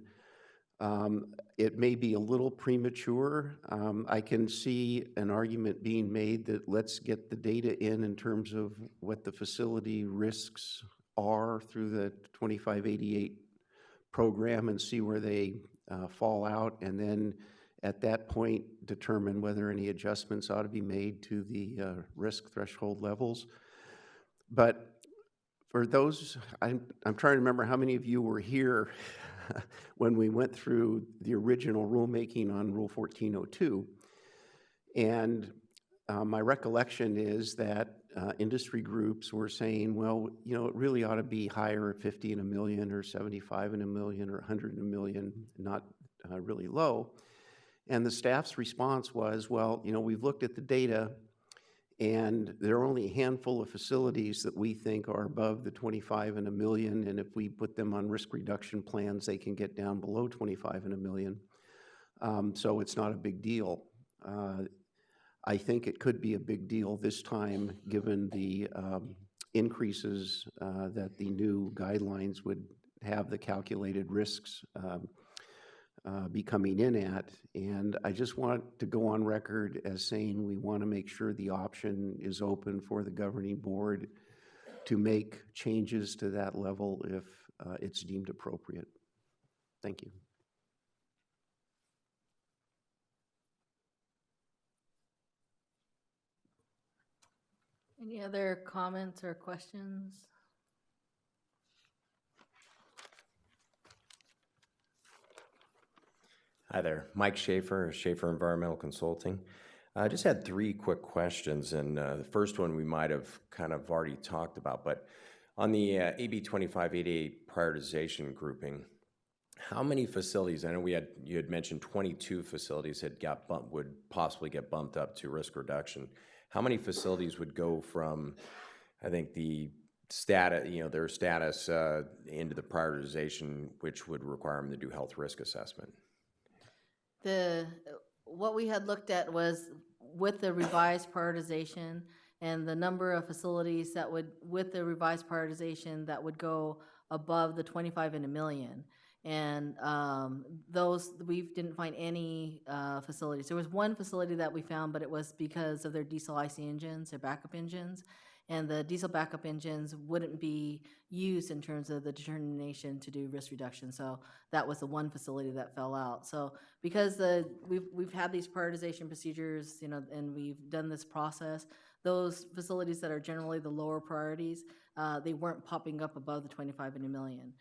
It may be a little premature. I can see an argument being made that let's get the data in terms of what the facility risks are through the 2588 program and see where they fall out, and then at that point determine whether any adjustments ought to be made to the risk threshold levels. But for those, I'm trying to remember how many of you were here when we went through the original rulemaking on Rule 1402. And my recollection is that industry groups were saying, well, you know, it really ought to be higher at 50 in a million or 75 in a million or 100 in a million, not really low. And the staff's response was, well, you know, we've looked at the data and there are only a handful of facilities that we think are above the 25 in a million, and if we put them on risk reduction plans, they can get down below 25 in a million. So it's not a big deal. I think it could be a big deal this time, given the increases that the new guidelines would have the calculated risks be coming in at. And I just want to go on record as saying we want to make sure the option is open for the governing board to make changes to that level if it's deemed appropriate. Thank you. Any other comments or questions? Hi there, Mike Schaefer, Schaefer Environmental Consulting. I just had three quick questions, and the first one we might have kind of already talked about, but on the AB 2588 prioritization grouping, how many facilities, I know you had mentioned 22 facilities would possibly get bumped up to risk reduction. How many facilities would go from, I think, the status, their status into the prioritization, which would require them to do health risk assessment? What we had looked at was with the revised prioritization and the number of facilities that would, with the revised prioritization, that would go above the 25 in a million. And those, we didn't find any facilities. There was one facility that we found, but it was because of their diesel IC engines, their backup engines. and the diesel backup engines wouldn't be used in terms of the determination to do risk reduction. So that was the one facility that fell out. So because we've had these prioritization procedures, and we've done this process, those facilities that are generally the lower priorities, they weren't popping up above the 25 and a million.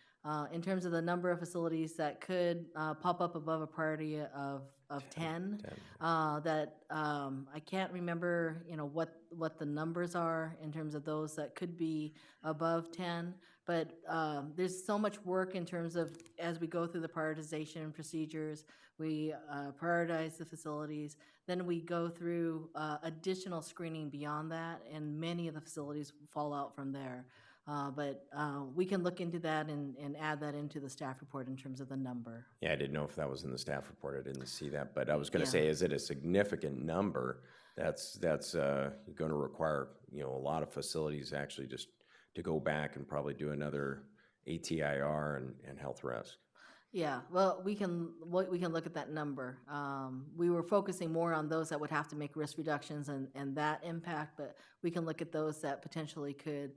In terms of the number of facilities that could pop up above a priority of 10, that I can't remember, what the numbers are in terms of those that could be above 10, but there's so much work in terms of, as we go through the prioritization procedures, we prioritize the facilities, then we go through additional screening beyond that, and many of the facilities fall out from there. But we can look into that and add that into the staff report in terms of the number. Yeah, I didn't know if that was in the staff report. I didn't see that, but I was going to Yeah. say, is it a significant number that's going to require, a lot of facilities actually just to go back and probably do another ATIR and health risk? Yeah, well, we can look at that number. We were focusing more on those that would have to make risk reductions and that impact, but we can look at those that potentially could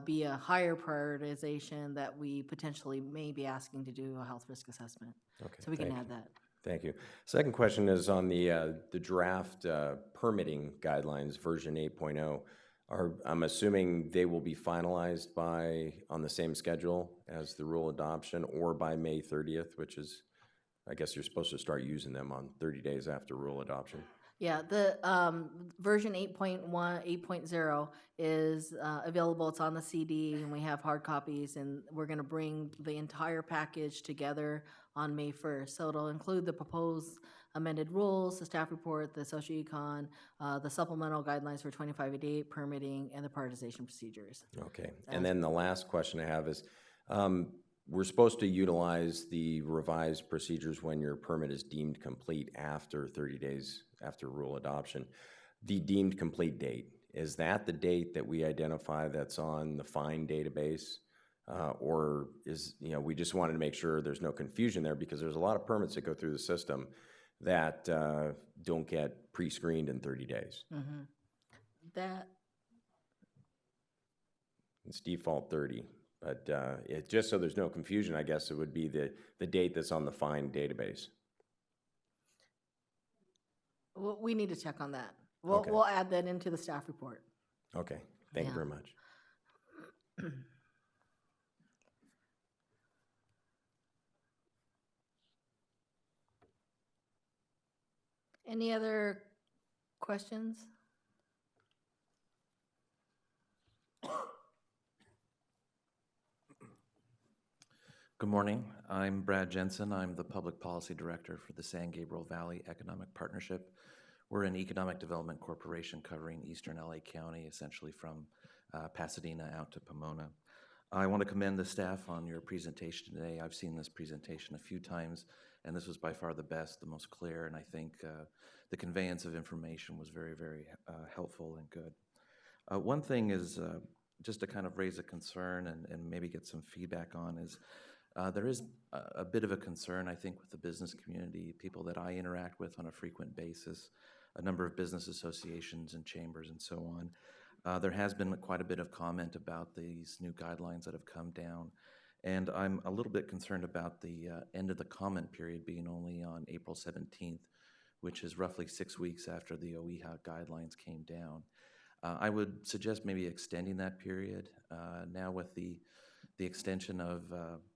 be a higher prioritization that we potentially may be asking to do a health risk assessment. Okay, So we can thank add you. that. Thank you. Second question is on the draft permitting guidelines, version 8.0. I'm assuming they will be finalized on the same schedule as the rule adoption, or by May 30th, which is, I guess you're supposed to start using them on 30 days after rule adoption. Yeah, the version 8.1, 8.0 is available. It's on the CD, and we have hard copies, and we're going to bring the entire package together on May 1st. So it'll include the proposed amended rules, the staff report, the socio-econ, the supplemental guidelines for 2588 permitting, and the prioritization procedures. Okay, and then the last question I have is, we're supposed to utilize the revised procedures when your permit is deemed complete after 30 days after rule adoption. The deemed complete date, is that the date that we identify that's on the FINE database? Or is, we just wanted to make sure there's no confusion there, because there's a lot of permits that go through the system that don't get pre-screened in 30 days. Mm-hmm. That, It's default 30. But just so there's no confusion, I guess it would be the date that's on the FINE database. we need to check on that. Okay. We'll add that into the staff report. Okay, thank you Yeah. very much. Any other questions? Good morning. I'm Brad Jensen. I'm the Public Policy Director for the San Gabriel Valley Economic Partnership. We're an economic development corporation covering eastern LA County, essentially from Pasadena out to Pomona. I want to commend the staff on your presentation today. I've seen this presentation a few times, and this was by far the best, the most clear, and I think the conveyance of information was very, very helpful and good. One thing is, just to kind of raise a concern and maybe get some feedback on, is there is a bit of a concern, I think, with the business community, people that I interact with on a frequent basis, a number of business associations and chambers and so on. There has been quite a bit of comment about these new guidelines that have come down, and I'm a little bit concerned about the end of the comment period being only on April 17th, which is roughly 6 weeks after the OEHHA guidelines came down. I would suggest maybe extending that period. Now with the extension of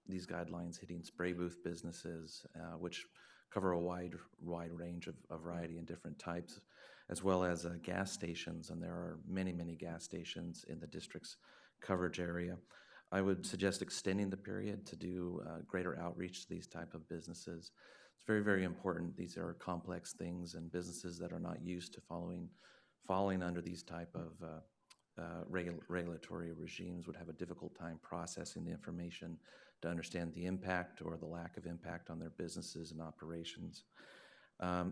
these guidelines hitting spray booth businesses, which cover a wide range of a variety and different types, as well as gas stations, and there are many, many gas stations in the district's coverage area. I would suggest extending the period to do greater outreach to these type of businesses. It's very, very important. These are complex things, and businesses that are not used to falling under these type of regulatory regimes would have a difficult time processing the information to understand the impact or the lack of impact on their businesses and operations.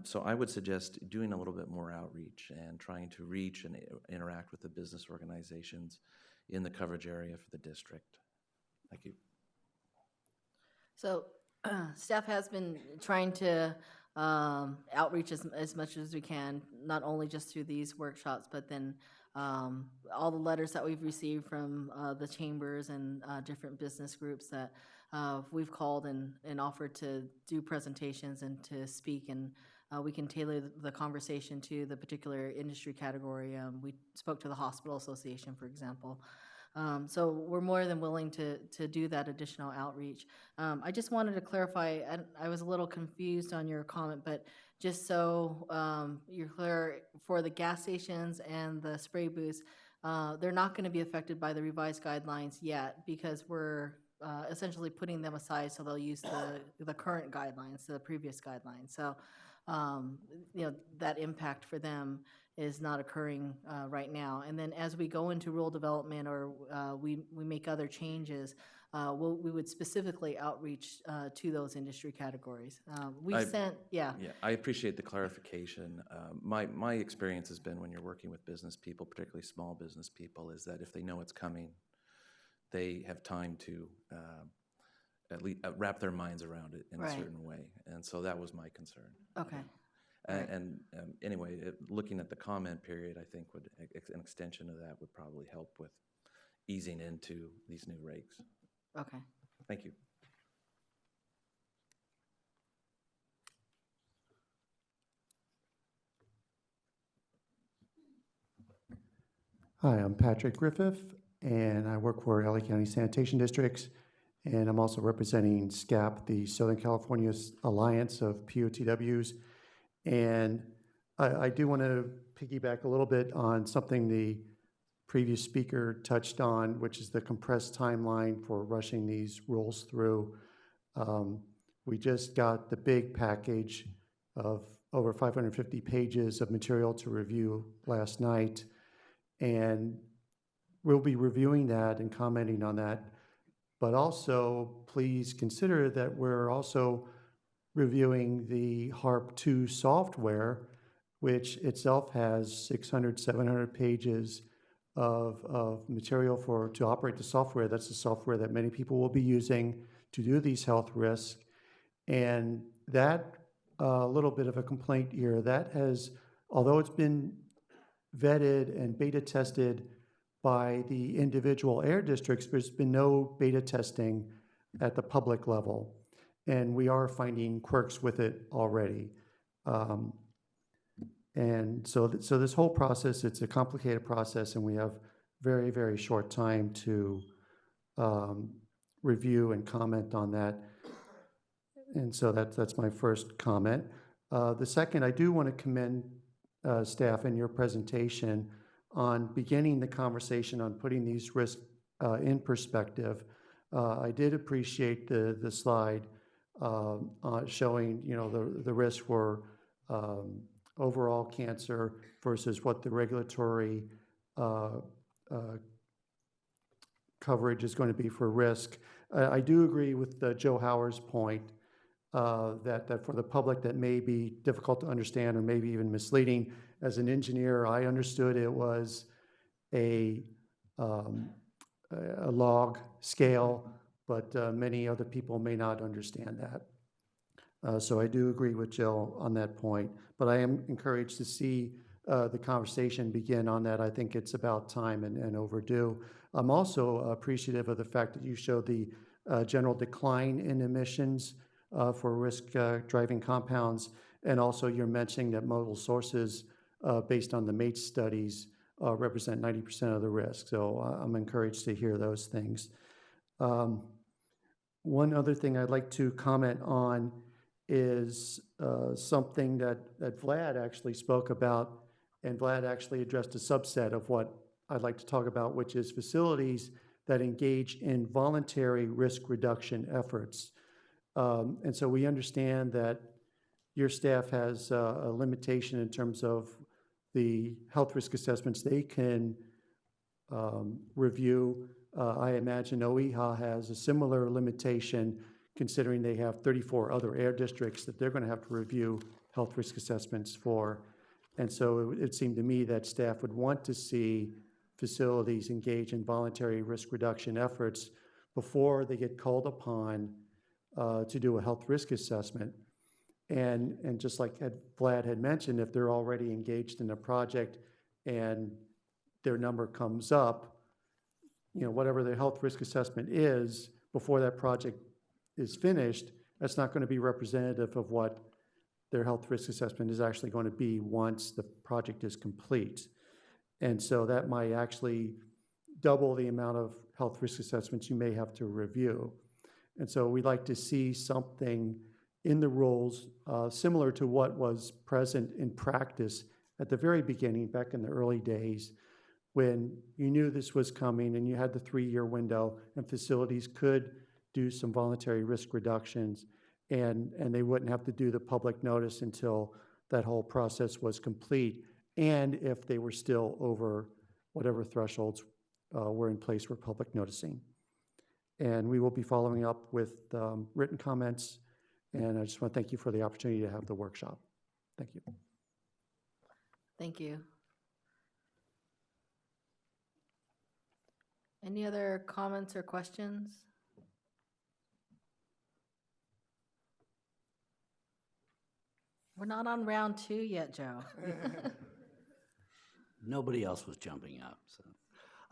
So I would suggest doing a little bit more outreach and trying to reach and interact with the business organizations in the coverage area for the district. Thank you. So staff has been trying to outreach as much as we can, not only just through these workshops, but then all the letters that we've received from the chambers and different business groups that we've called and offered to do presentations and to speak, and we can tailor the conversation to the particular industry category. We spoke to the Hospital Association, for example. So we're more than willing to do that additional outreach. I just wanted to clarify, and I was a little confused on your comment, but just so you're clear, for the gas stations and the spray booths, they're not going to be affected by the revised guidelines yet, because we're essentially putting them aside, so they'll use the current guidelines, the previous guidelines. So, that impact for them is not occurring right now. And then as we go into rural development, or we make other changes, we would specifically outreach to those industry categories. Yeah, I appreciate the clarification. My experience has been, when you're working with business people, particularly small business people, is that if they know it's coming, they have time to at least wrap their minds around it in a certain way. And so that was my concern. Okay. And anyway, looking at the comment period, I think an extension of that would probably help with easing into these new regs. Okay. Thank you. Hi, I'm Patrick Griffith, and I work for LA County Sanitation Districts, and I'm also representing SCAP, the Southern California Alliance of POTWs. And I do want to piggyback a little bit on something the previous speaker touched on, which is the compressed timeline for rushing these rules through. We just got the big package of over 550 pages of material to review last night, and we'll be reviewing that and commenting on that. But also, please consider that we're also reviewing the HARP 2 software, which itself has 600, 700 pages of material to operate the software. That's the software that many people will be using to do these health risks. And that, little bit of a complaint here, that has, although it's been vetted and beta tested by the individual air districts, there's been no beta testing at the public level. And we are finding quirks with it already. And so this whole process, it's a complicated process, and we have very, very short time to review and comment on that. And so that's my first comment. The second, I do want to commend staff in your presentation on beginning the conversation on putting these risks in perspective. I did appreciate the slide showing, the risk for overall cancer versus what the regulatory coverage is going to be for risk. I do agree with Joe Howard's point that for the public that may be difficult to understand or maybe even misleading. As an engineer, I understood it was a log scale, but many other people may not understand that. So I do agree with Jill on that point, but I am encouraged to see the conversation begin on that. I think it's about time and overdue. I'm also appreciative of the fact that you showed the general decline in emissions for risk driving compounds, and also you're mentioning that modal sources based on the MATE studies represent 90% of the risk. So I'm encouraged to hear those things. One other thing I'd like to comment on is something that Vlad actually spoke about, and Vlad actually addressed a subset of what I'd like to talk about, which is facilities that engage in voluntary risk reduction efforts. And so we understand that your staff has a limitation in terms of the health risk assessments they can review. I imagine OEHHA has a similar limitation, considering they have 34 other air districts that they're going to have to review health risk assessments for. And so it seemed to me that staff would want to see facilities engage in voluntary risk reduction efforts before they get called upon to do a health risk assessment. And just like Vlad had mentioned, if they're already engaged in a project and their number comes up, whatever their health risk assessment is before that project is finished, that's not going to be representative of what their health risk assessment is actually going to be once the project is complete. And so that might actually double the amount of health risk assessments you may have to review. And so we'd like to see something in the rules similar to what was present in practice at the very beginning, back in the early days, when you knew this was coming and you had the 3-year window and facilities could do some voluntary risk reductions, and they wouldn't have to do the public notice until that whole process was complete, and if they were still over whatever thresholds were in place for public noticing. And we will be following up with written comments, and I just want to thank you for the opportunity to have the workshop. Thank you. Thank you. Any other comments or questions? We're not on round 2 yet, Joe. Nobody else was jumping up, so.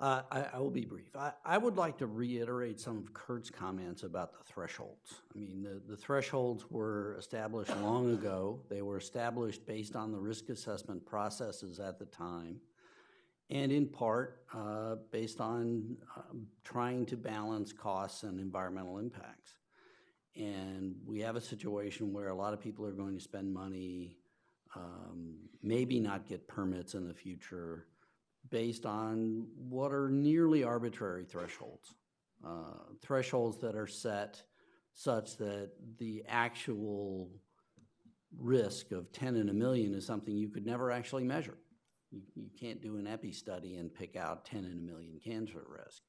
I will be brief. I would like to reiterate some of Kurt's comments about the thresholds. I mean, the thresholds were established long ago. They were established based on the risk assessment processes at the time, and in part based on trying to balance costs and environmental impacts. And we have a situation where a lot of people are going to spend money, maybe not get permits in the future, based on what are nearly arbitrary thresholds. Thresholds that are set such that the actual risk of 10 in a million is something you could never actually measure. You can't do an epi study and pick out 10 in a million cancer risk.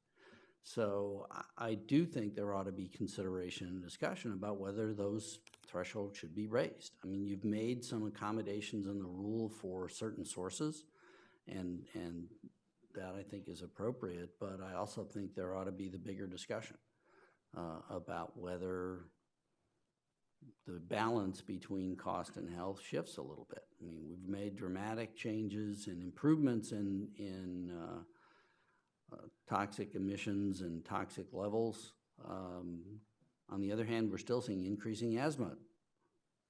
So I do think there ought to be consideration and discussion about whether those thresholds should be raised. I mean, you've made some accommodations in the rule for certain sources, and that I think is appropriate, but I also think there ought to be the bigger discussion about whether the balance between cost and health shifts a little bit. I mean, we've made dramatic changes and improvements in toxic emissions and toxic levels. On the other hand, we're still seeing increasing asthma.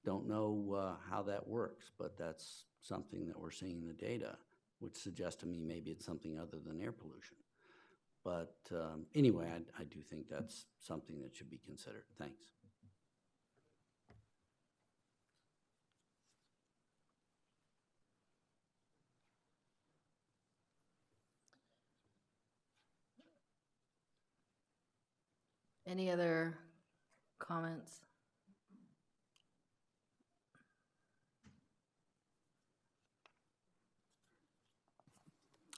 Don't know how that works, but that's something that we're seeing in the data, which suggests to me maybe it's something other than air pollution. But anyway, I do think that's something that should be considered. Thanks. Any other comments?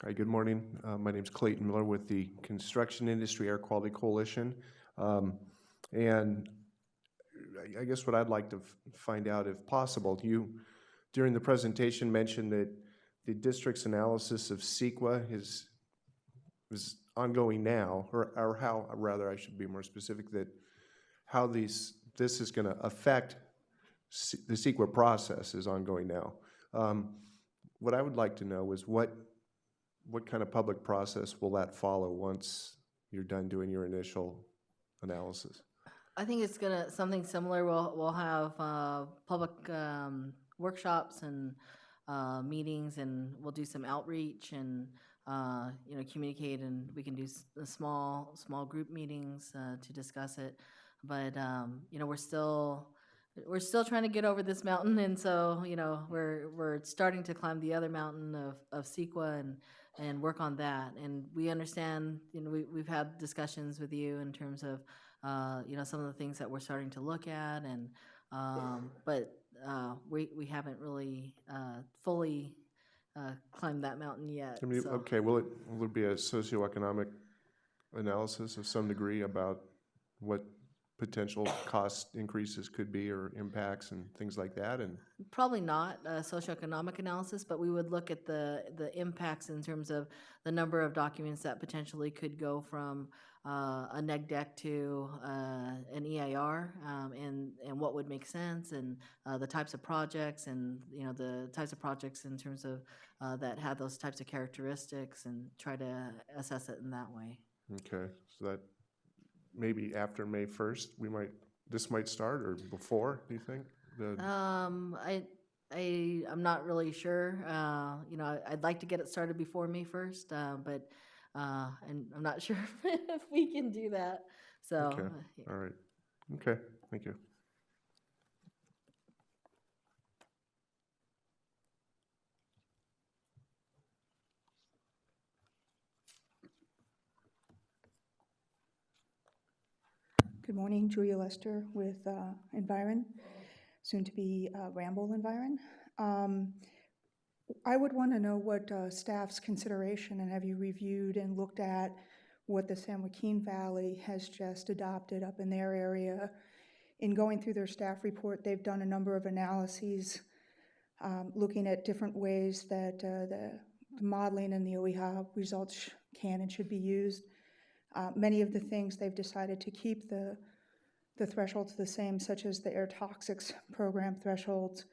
Hi, good morning. My name is Clayton Miller with the Construction Industry Air Quality Coalition. And I guess what I'd like to find out, if possible, you, during the presentation, mentioned that the district's analysis of CEQA is ongoing now, or how, rather, I should be more specific, that how this is going to affect the CEQA process is ongoing now. What I would like to know is what kind of public process will that follow once you're done doing your initial analysis? I think it's gonna something similar. We'll have public workshops and meetings, and we'll do some outreach and communicate, and we can do small group meetings to discuss it. But we're still trying to get over this mountain, and so we're starting to climb the other mountain of CEQA and work on that. And we understand, we've had discussions with you in terms of some of the things that we're starting to look at, and but we haven't really fully climbed that mountain yet. I mean, so. okay, will it be a socioeconomic analysis of some degree about what potential cost increases could be or impacts and things like that? And Probably not a socioeconomic analysis, but we would look at the impacts in terms of the number of documents that potentially could go from a neg deck to an EIR, and what would make sense, and the types of projects, and the types of projects in terms of that have those types of characteristics, and try to assess it in that way. okay, so that maybe after May 1st, this might start, or before, do you think? I'm not really sure. I'd like to get it started before May 1st, but and I'm not sure if we can do that. So, Okay, all right. Okay, thank you. Good morning, Julia Lester with Environ, soon to be Ramble Environ. I would want to know what staff's consideration, and have you reviewed and looked at what the San Joaquin Valley has just adopted up in their area. In going through their staff report, they've done a number of analyses looking at different ways that the modeling and the OEHHA results can and should be used. Many of the things they've decided to keep the thresholds the same, such as the air toxics program thresholds,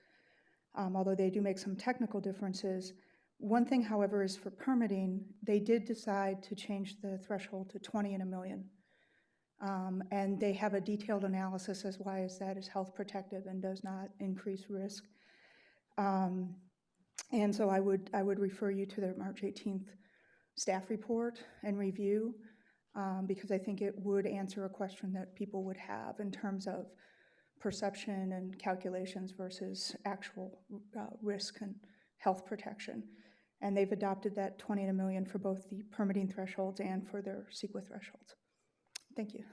although they do make some technical differences. One thing, however, is for permitting, they did decide to change the threshold to 20 in a million. And they have a detailed analysis as why is that is health protective and does not increase risk. And so I would refer you to their March 18th staff report and review, because I think it would answer a question that people would have in terms of perception and calculations versus actual risk and health protection. And they've adopted that 20 in a million for both the permitting thresholds and for their CEQA thresholds. Thank you.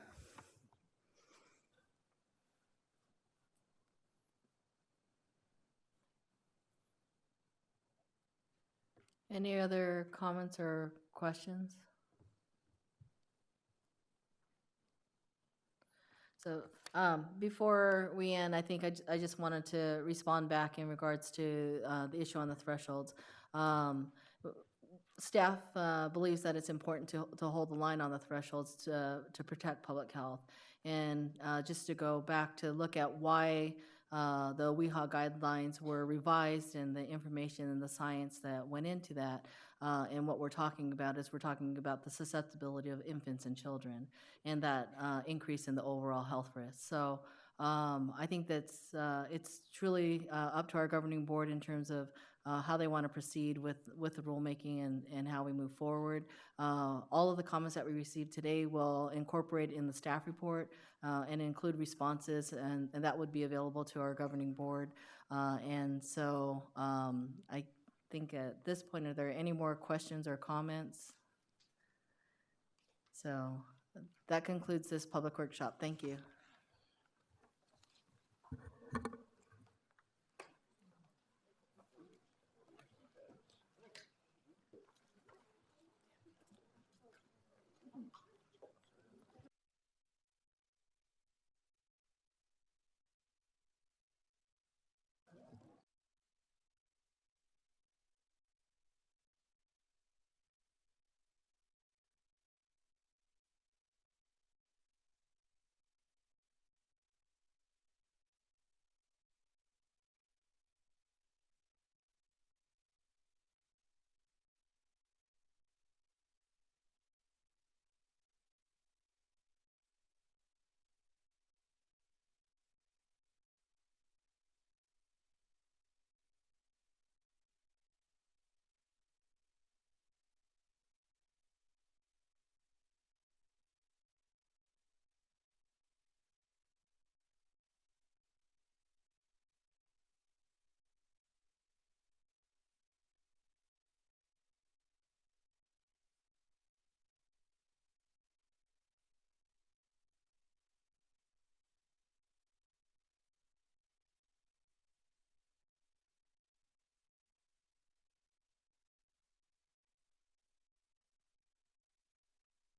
Any other comments or questions? So before we end, I think I just wanted to respond back in regards to the issue on the thresholds. Staff believes that it's important to hold the line on the thresholds to protect public health. And just to go back to look at why the OEHHA guidelines were revised and the information and the science that went into that. And what we're talking about is we're talking about the susceptibility of infants and children and that increase in the overall health risk. So I think that's it's truly up to our governing board in terms of how they want to proceed with the rulemaking and how we move forward. All of the comments that we received today will incorporate in the staff report and include responses, and that would be available to our governing board. And so I think at this point, are there any more questions or comments? So that concludes this public workshop. Thank you.